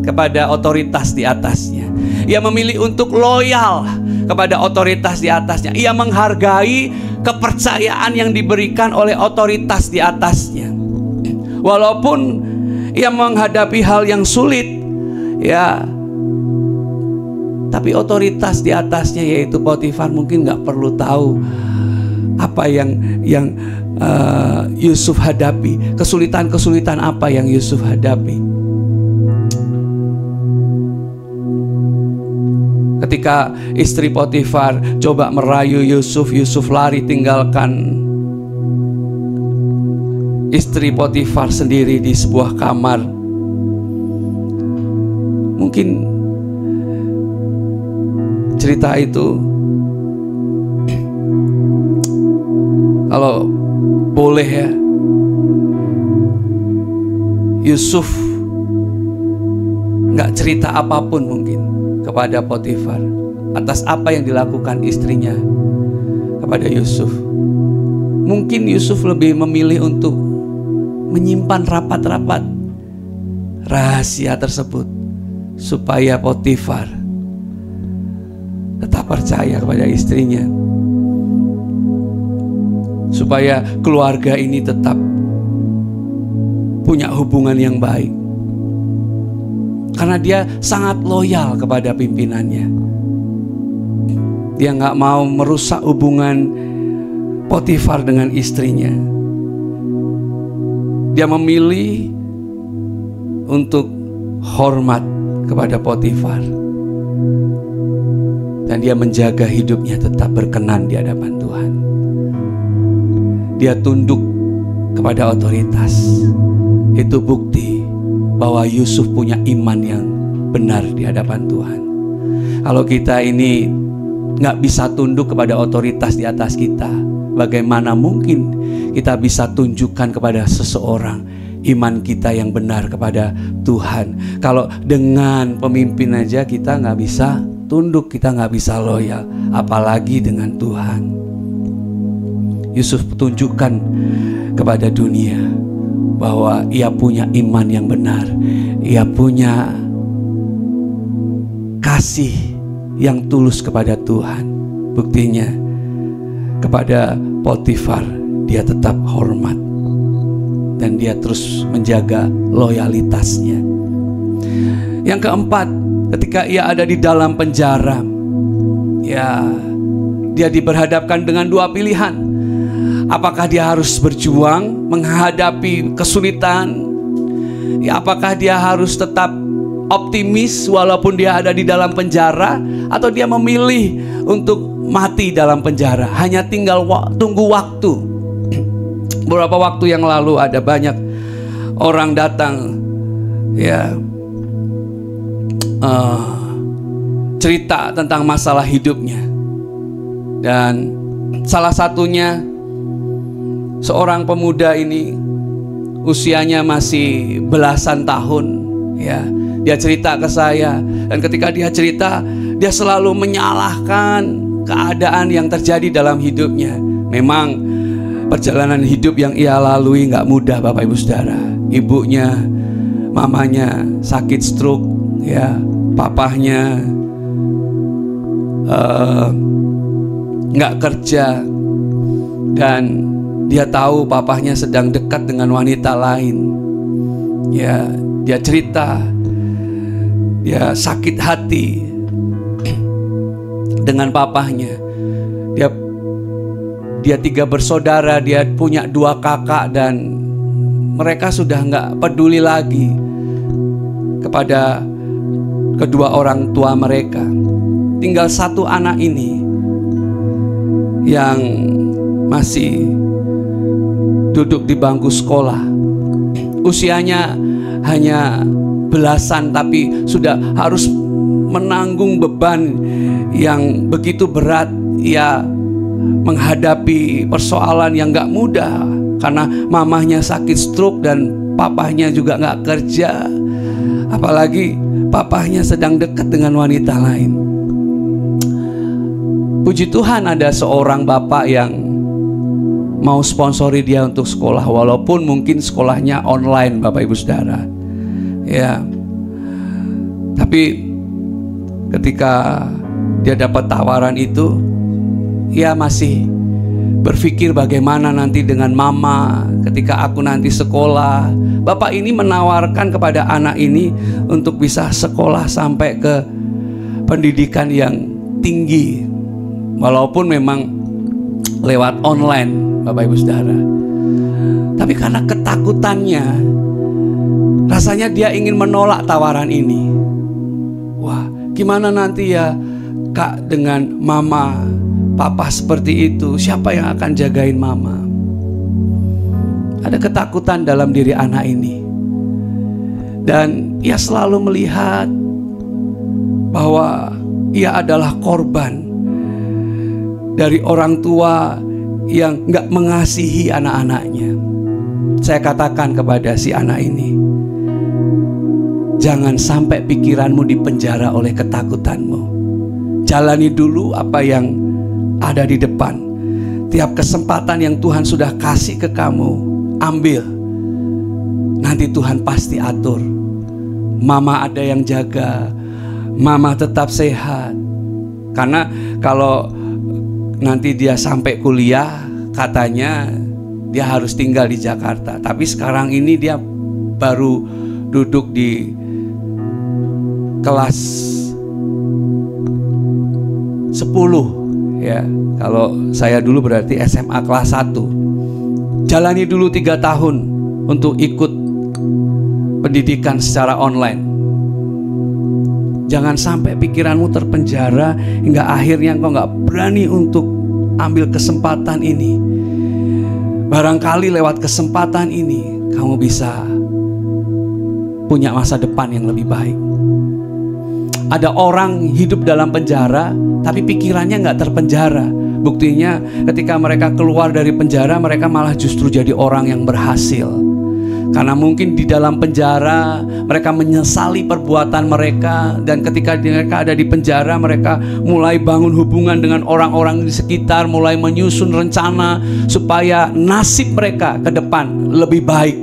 kepada otoritas di atasnya. Ia memilih untuk loyal kepada otoritas di atasnya. Ia menghargai kepercayaan yang diberikan oleh otoritas di atasnya. Walaupun ia menghadapi hal yang sulit, ya, tapi otoritas di atasnya yaitu Potifar mungkin nggak perlu tahu apa yang Yusuf hadapi, kesulitan-kesulitan apa yang Yusuf hadapi. Ketika istri Potifar coba merayu Yusuf, Yusuf lari tinggalkan istri Potifar sendiri di sebuah kamar. Mungkin cerita itu, kalau boleh ya, Yusuf nggak cerita apapun mungkin kepada Potifar atas apa yang dilakukan istrinya kepada Yusuf. Mungkin Yusuf lebih memilih untuk menyimpan rapat-rapat rahasia tersebut supaya Potifar tetap percaya kepada istrinya, supaya keluarga ini tetap punya hubungan yang baik. Karena dia sangat loyal kepada pimpinannya. Dia nggak mau merusak hubungan Potifar dengan istrinya. Dia memilih untuk hormat kepada Potifar. Dan dia menjaga hidupnya tetap berkenan di hadapan Tuhan. Dia tunduk kepada otoritas. Itu bukti bahwa Yusuf punya iman yang benar di hadapan Tuhan. Kalau kita ini nggak bisa tunduk kepada otoritas di atas kita, bagaimana mungkin kita bisa tunjukkan kepada seseorang iman kita yang benar kepada Tuhan. Kalau dengan pemimpin aja kita nggak bisa tunduk, kita nggak bisa loyal, apalagi dengan Tuhan. Yusuf tunjukkan kepada dunia bahwa ia punya iman yang benar, ia punya kasih yang tulus kepada Tuhan. Buktinya kepada Potifar dia tetap hormat dan dia terus menjaga loyalitasnya. Yang keempat, ketika ia ada di dalam penjara, ya, dia diperhadapkan dengan dua pilihan. Apakah dia harus berjuang menghadapi kesulitan? Ya, apakah dia harus tetap optimis walaupun dia ada di dalam penjara, atau dia memilih untuk mati dalam penjara? Hanya tinggal tunggu waktu. Beberapa waktu yang lalu ada banyak orang datang, ya, cerita tentang masalah hidupnya, dan salah satunya seorang pemuda ini usianya masih belasan tahun, ya. Dia cerita ke saya, dan ketika dia cerita, dia selalu menyalahkan keadaan yang terjadi dalam hidupnya. Memang perjalanan hidup yang ia lalui nggak mudah, Bapak Ibu Saudara. Ibunya, mamanya sakit stroke, ya. Papahnya nggak kerja, dan dia tahu papahnya sedang dekat dengan wanita lain. Ya, dia cerita, dia sakit hati dengan papahnya. Dia 3 bersaudara, dia punya 2 kakak, dan mereka sudah nggak peduli lagi kepada kedua orang tua mereka. Tinggal 1 anak ini yang masih duduk di bangku sekolah. Usianya hanya belasan, tapi sudah harus menanggung beban yang begitu berat. Ia menghadapi persoalan yang gak mudah, karena mamahnya sakit stroke dan papahnya juga gak kerja. Apalagi papahnya sedang dekat dengan wanita lain. Puji Tuhan ada seorang bapak yang mau sponsori dia untuk sekolah, walaupun mungkin sekolahnya online, Bapak Ibu Saudara. Ya. Tapi ketika dia dapat tawaran itu, ia masih berpikir bagaimana nanti dengan mama ketika aku nanti sekolah. Bapak ini menawarkan kepada anak ini untuk bisa sekolah sampai ke pendidikan yang tinggi, walaupun memang lewat online, Bapak Ibu Saudara. Tapi karena ketakutannya, rasanya dia ingin menolak tawaran ini. Wah, gimana nanti ya Kak dengan mama, papa seperti itu, siapa yang akan jagain mama? Ada ketakutan dalam diri anak ini. Dan ia selalu melihat bahwa ia adalah korban dari orang tua yang gak mengasihi anak-anaknya. Saya katakan kepada si anak ini, jangan sampai pikiranmu dipenjara oleh ketakutanmu. Jalani dulu apa yang ada di depan. Tiap kesempatan yang Tuhan sudah kasih ke kamu, ambil. Nanti Tuhan pasti atur. Mama ada yang jaga, mama tetap sehat. Karena kalau nanti dia sampai kuliah, katanya dia harus tinggal di Jakarta. Tapi sekarang ini dia baru duduk di kelas 10, ya. Kalau saya dulu berarti SMA kelas 1. Jalani dulu 3 tahun untuk ikut pendidikan secara online. Jangan sampai pikiranmu terpenjara hingga akhirnya engkau gak berani untuk ambil kesempatan ini. Barangkali lewat kesempatan ini kamu bisa punya masa depan yang lebih baik. Ada orang hidup dalam penjara tapi pikirannya gak terpenjara. Buktinya ketika mereka keluar dari penjara, mereka malah justru jadi orang yang berhasil. Karena mungkin di dalam penjara mereka menyesali perbuatan mereka, dan ketika mereka ada di penjara mereka mulai bangun hubungan dengan orang-orang di sekitar, mulai menyusun rencana supaya nasib mereka ke depan lebih baik.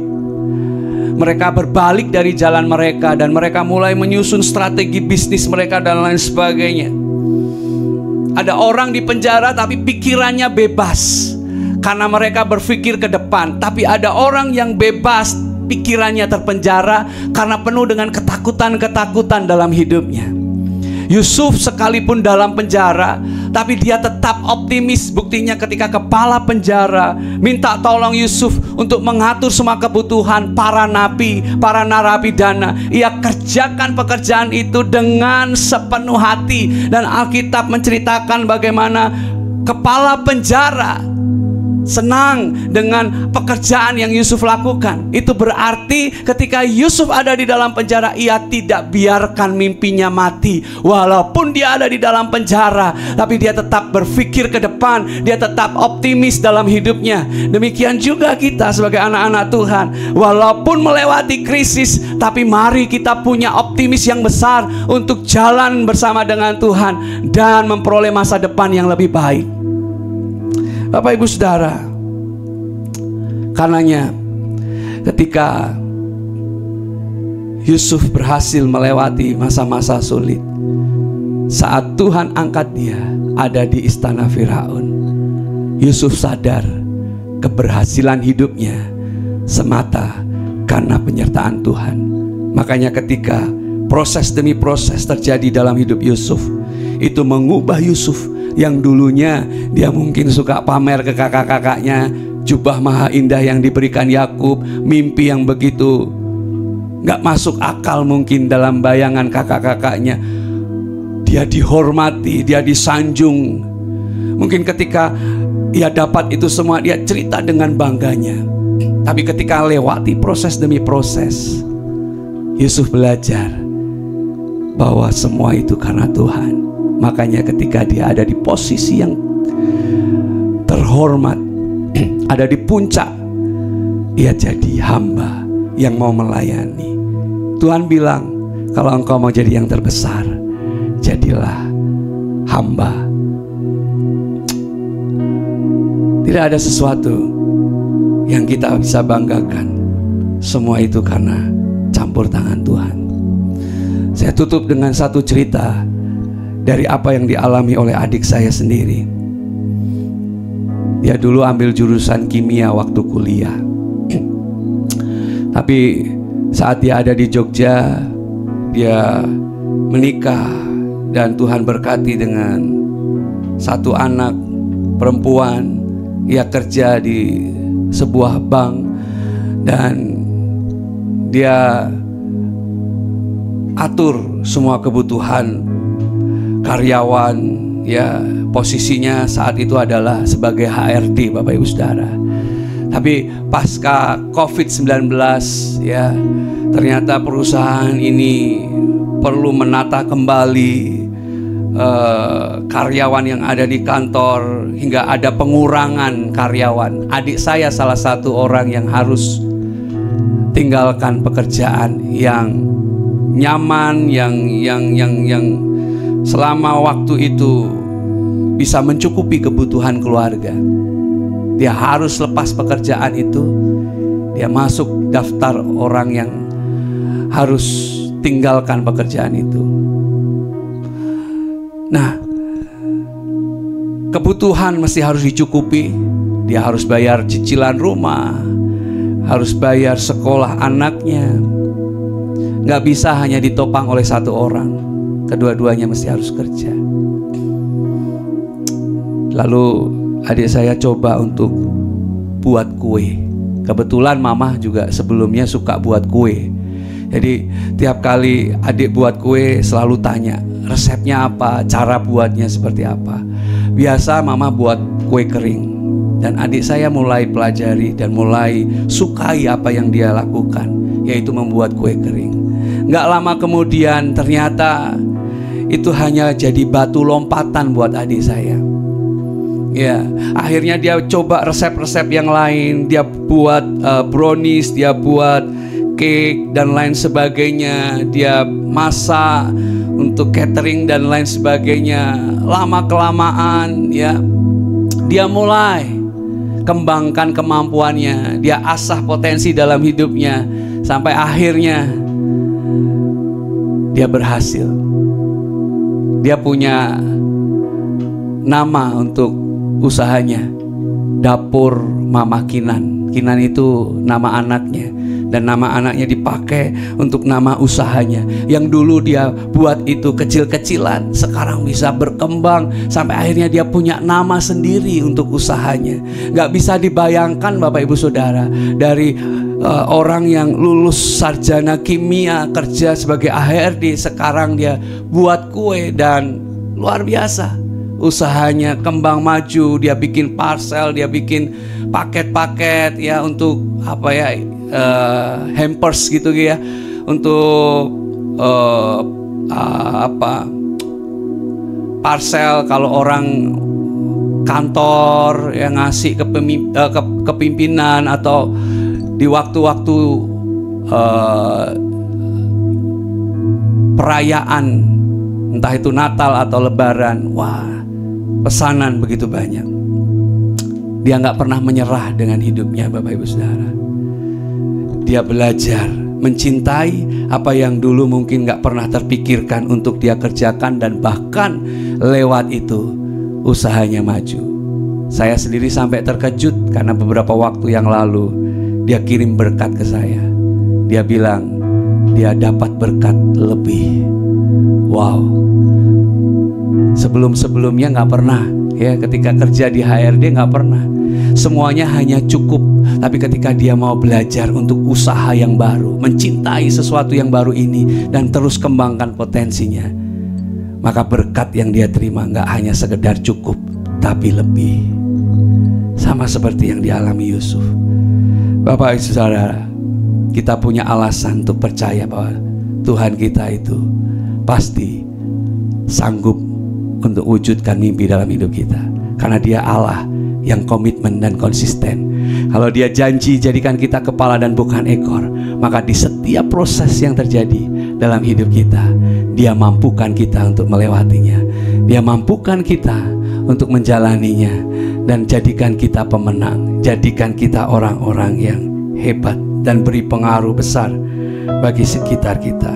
Mereka berbalik dari jalan mereka dan mereka mulai menyusun strategi bisnis mereka dan lain sebagainya. Ada orang di penjara tapi pikirannya bebas karena mereka berpikir ke depan. Tapi ada orang yang bebas, pikirannya terpenjara karena penuh dengan ketakutan-ketakutan dalam hidupnya. Yusuf sekalipun dalam penjara, tapi dia tetap optimis. Buktinya ketika kepala penjara minta tolong Yusuf untuk mengatur semua kebutuhan para napi, para narapidana, ia kerjakan pekerjaan itu dengan sepenuh hati. Dan Alkitab menceritakan bagaimana kepala penjara senang dengan pekerjaan yang Yusuf lakukan. Itu berarti ketika Yusuf ada di dalam penjara, ia tidak biarkan mimpinya mati. Walaupun dia ada di dalam penjara, tapi dia tetap berpikir ke depan, dia tetap optimis dalam hidupnya. Demikian juga kita sebagai anak-anak Tuhan, walaupun melewati krisis, tapi mari kita punya optimis yang besar untuk jalan bersama dengan Tuhan dan memperoleh masa depan yang lebih baik. Bapak Ibu Saudara, karenanya ketika Yusuf berhasil melewati masa-masa sulit, saat Tuhan angkat dia ada di istana Firaun, Yusuf sadar keberhasilan hidupnya semata karena penyertaan Tuhan. Makanya ketika proses demi proses terjadi dalam hidup Yusuf, itu mengubah Yusuf yang dulunya dia mungkin suka pamer ke kakak-kakaknya, jubah maha indah yang diberikan Yakub, mimpi yang begitu gak masuk akal mungkin dalam bayangan kakak-kakaknya. Dia dihormati, dia disanjung. Mungkin ketika ia dapat itu semua, dia cerita dengan bangganya. Tapi ketika lewati proses demi proses, Yusuf belajar bahwa semua itu karena Tuhan. Makanya ketika dia ada di posisi yang terhormat, ada di puncak, ia jadi hamba yang mau melayani. Tuhan bilang, kalau engkau mau jadi yang terbesar, jadilah hamba. Tidak ada sesuatu yang kita bisa banggakan. Semua itu karena campur tangan Tuhan. Saya tutup dengan satu cerita dari apa yang dialami oleh adik saya sendiri. Dia dulu ambil jurusan kimia waktu kuliah. Tapi saat dia ada di Jogja, dia menikah dan Tuhan berkati dengan satu anak perempuan. Ia kerja di sebuah bank dan dia atur semua kebutuhan karyawan, ya posisinya saat itu adalah sebagai HRD, Bapak Ibu Saudara. Tapi pasca COVID-19, ya ternyata perusahaan ini perlu menata kembali karyawan yang ada di kantor, hingga ada pengurangan karyawan. Adik saya salah satu orang yang harus tinggalkan pekerjaan yang nyaman, yang selama waktu itu bisa mencukupi kebutuhan keluarga. Dia harus lepas pekerjaan itu. Dia masuk daftar orang yang harus tinggalkan pekerjaan itu. Nah, kebutuhan mesti harus dicukupi. Dia harus bayar cicilan rumah, harus bayar sekolah anaknya. Gak bisa hanya ditopang oleh satu orang. Kedua-duanya mesti harus kerja. Lalu adik saya coba untuk buat kue. Kebetulan mama juga sebelumnya suka buat kue. Jadi tiap kali adik buat kue selalu tanya resepnya apa, cara buatnya seperti apa. Biasa mama buat kue kering, dan adik saya mulai pelajari dan mulai sukai apa yang dia lakukan, yaitu membuat kue kering. Gak lama kemudian ternyata itu hanya jadi batu lompatan buat adik saya. Ya, akhirnya dia coba resep-resep yang lain. Dia buat brownies, dia buat cake dan lain sebagainya. Dia masak untuk catering dan lain sebagainya. Lama kelamaan ya, dia mulai kembangkan kemampuannya. Dia asah potensi dalam hidupnya sampai akhirnya dia berhasil. Dia punya nama untuk usahanya, Dapur Mama Kinan. Kinan itu nama anaknya, dan nama anaknya dipakai untuk nama usahanya. Yang dulu dia buat itu kecil-kecilan, sekarang bisa berkembang sampai akhirnya dia punya nama sendiri untuk usahanya. Gak bisa dibayangkan Bapak Ibu Saudara, dari orang yang lulus sarjana kimia kerja sebagai HRD, sekarang dia buat kue dan luar biasa. Usahanya kembang maju, dia bikin parcel, dia bikin paket-paket ya untuk apa ya, hampers gitu ya, untuk parcel kalau orang kantor yang ngasih ke kepimpinan atau di waktu-waktu perayaan, entah itu Natal atau Lebaran. Wah, pesanan begitu banyak. Dia nggak pernah menyerah dengan hidupnya Bapak Ibu Saudara. Dia belajar mencintai apa yang dulu mungkin nggak pernah terpikirkan untuk dia kerjakan, dan bahkan lewat itu usahanya maju. Saya sendiri sampai terkejut karena beberapa waktu yang lalu dia kirim berkat ke saya. Dia bilang dia dapat berkat lebih. Wow. Sebelum-sebelumnya nggak pernah ya, ketika kerja di HRD nggak pernah. Semuanya hanya cukup. Tapi ketika dia mau belajar untuk usaha yang baru, mencintai sesuatu yang baru ini dan terus kembangkan potensinya, maka berkat yang dia terima nggak hanya sekedar cukup, tapi lebih. Sama seperti yang dialami Yusuf. Bapak Ibu Saudara, kita punya alasan untuk percaya bahwa Tuhan kita itu pasti sanggup untuk wujudkan mimpi dalam hidup kita, karena Dia Allah yang komitmen dan konsisten. Kalau Dia janji jadikan kita kepala dan bukan ekor, maka di setiap proses yang terjadi dalam hidup kita, Dia mampukan kita untuk melewatinya. Dia mampukan kita untuk menjalaninya, dan jadikan kita pemenang, jadikan kita orang-orang yang hebat dan beri pengaruh besar bagi sekitar kita.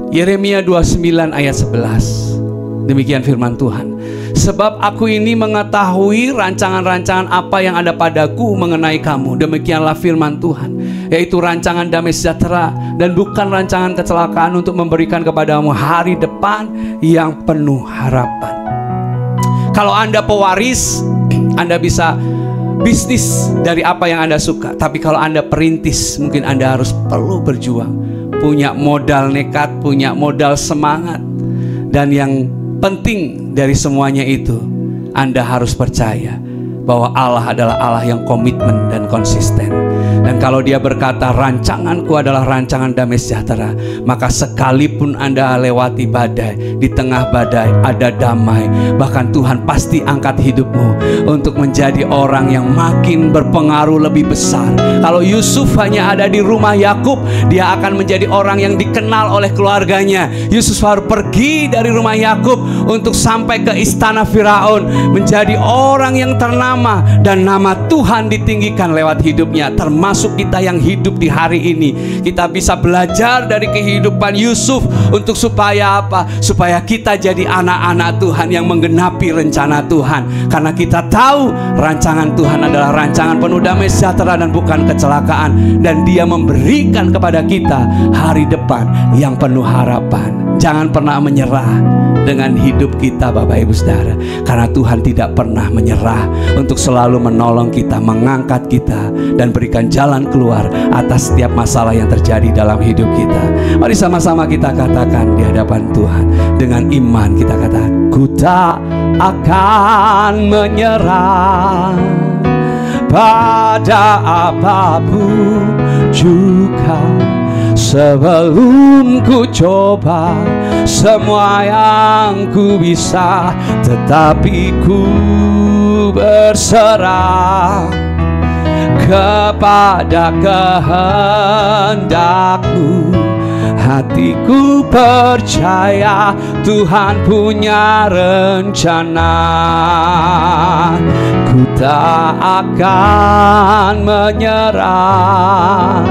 Yeremia 29 ayat 11. Demikian firman Tuhan. Sebab aku ini mengetahui rancangan-rancangan apa yang ada padaku mengenai kamu. Demikianlah firman Tuhan, yaitu rancangan damai sejahtera dan bukan rancangan kecelakaan, untuk memberikan kepadamu hari depan yang penuh harapan. Kalau Anda pewaris, Anda bisa bisnis dari apa yang Anda suka. Tapi kalau Anda perintis, mungkin Anda harus perlu berjuang, punya modal nekat, punya modal semangat. Dan yang penting dari semuanya itu, Anda harus percaya bahwa Allah adalah Allah yang komitmen dan konsisten. Dan kalau Dia berkata rancanganku adalah rancangan damai sejahtera, maka sekalipun Anda lewati badai, di tengah badai ada damai. Bahkan Tuhan pasti angkat hidupmu untuk menjadi orang yang makin berpengaruh lebih besar. Kalau Yusuf hanya ada di rumah Yakub, dia akan menjadi orang yang dikenal oleh keluarganya. Yusuf harus pergi dari rumah Yakub untuk sampai ke istana Firaun, menjadi orang yang ternama, dan nama Tuhan ditinggikan lewat hidupnya. Termasuk kita yang hidup di hari ini, kita bisa belajar dari kehidupan Yusuf untuk supaya apa? Supaya kita jadi anak-anak Tuhan yang menggenapi rencana Tuhan. Karena kita tahu rancangan Tuhan adalah rancangan penuh damai sejahtera dan bukan kecelakaan, dan Dia memberikan kepada kita hari depan yang penuh harapan. Jangan pernah menyerah dengan hidup kita Bapak Ibu Saudara, karena Tuhan tidak pernah menyerah untuk selalu menolong kita, mengangkat kita, dan berikan jalan keluar atas setiap masalah yang terjadi dalam hidup kita. Mari sama-sama kita katakan di hadapan Tuhan dengan iman. Kita katakan, ku tak akan menyerah pada apapun juga, sebelum ku coba semua yang ku bisa, tetapi ku berserah kepada kehendak-Mu. Hatiku percaya Tuhan punya rencana. Ku tak akan menyerah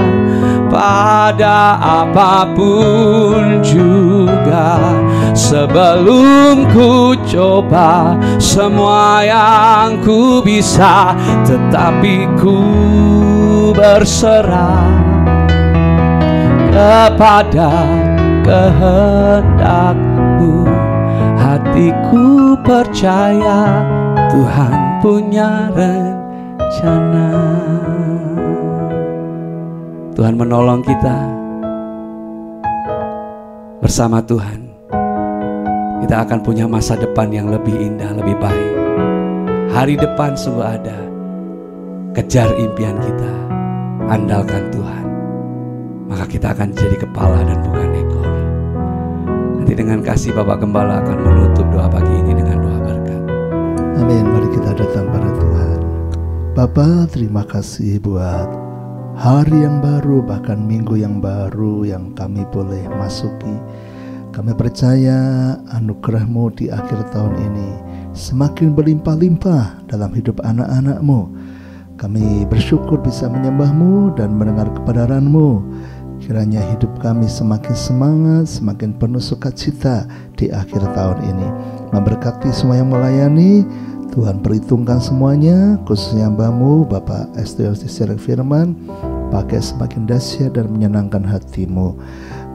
pada apapun juga, sebelum ku coba semua yang ku bisa, tetapi ku berserah kepada kehendak-Mu. Hatiku percaya Tuhan punya rencana. Tuhan menolong kita. Bersama Tuhan kita akan punya masa depan yang lebih indah, lebih baik. Hari depan sungguh ada. Kejar impian kita, andalkan Tuhan, maka kita akan jadi kepala dan bukan ekor. Nanti dengan kasih Bapak Gembala akan menutup doa pagi ini dengan doa berkat. Amin. Mari kita datang pada Tuhan. Bapa, terima kasih buat hari yang baru, bahkan minggu yang baru yang kami boleh masuki. Kami percaya anugerah-Mu di akhir tahun ini semakin berlimpah-limpah dalam hidup anak-anak-Mu. Kami bersyukur bisa menyembah-Mu dan mendengar kebenaran-Mu. Kiranya hidup kami semakin semangat, semakin penuh sukacita di akhir tahun ini. Memberkati semua yang melayani, Tuhan perhitungkan semuanya, khususnya hamba-Mu Bapak SDOC Siaran Firman, pakai semakin dahsyat dan menyenangkan hati-Mu.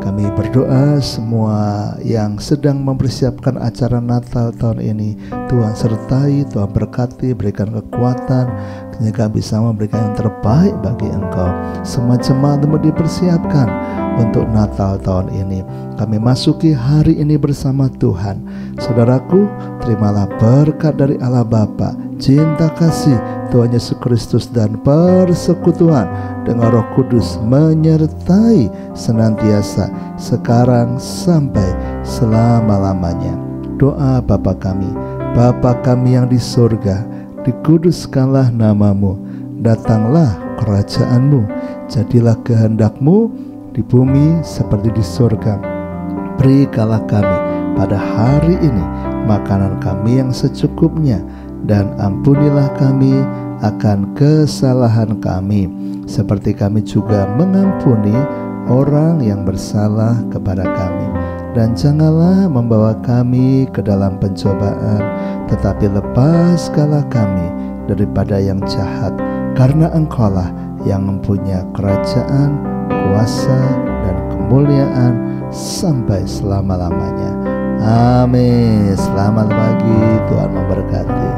Kami berdoa semua yang sedang mempersiapkan acara Natal tahun ini, Tuhan sertai, Tuhan berkati, berikan kekuatan, sehingga bisa memberikan yang terbaik bagi Engkau. Semua jemaat-Mu dipersiapkan untuk Natal tahun ini. Kami masuki hari ini bersama Tuhan. Saudaraku, terimalah berkat dari Allah Bapa, cinta kasih Tuhan Yesus Kristus dan persekutuan dengan Roh Kudus menyertai senantiasa sekarang sampai selama-lamanya. Doa Bapa kami yang di surga, dikuduskanlah nama-Mu, datanglah kerajaan-Mu, jadilah kehendak-Mu di bumi seperti di surga. Berikanlah kami pada hari ini makanan kami yang secukupnya, dan ampunilah kami akan kesalahan kami, seperti kami juga mengampuni orang yang bersalah kepada kami. Dan janganlah membawa kami ke dalam pencobaan, tetapi lepaskanlah kami daripada yang jahat, karena Engkau-lah yang mempunyai kerajaan, kuasa, dan kemuliaan sampai selama-lamanya. Amin. Selamat pagi, Tuhan memberkati.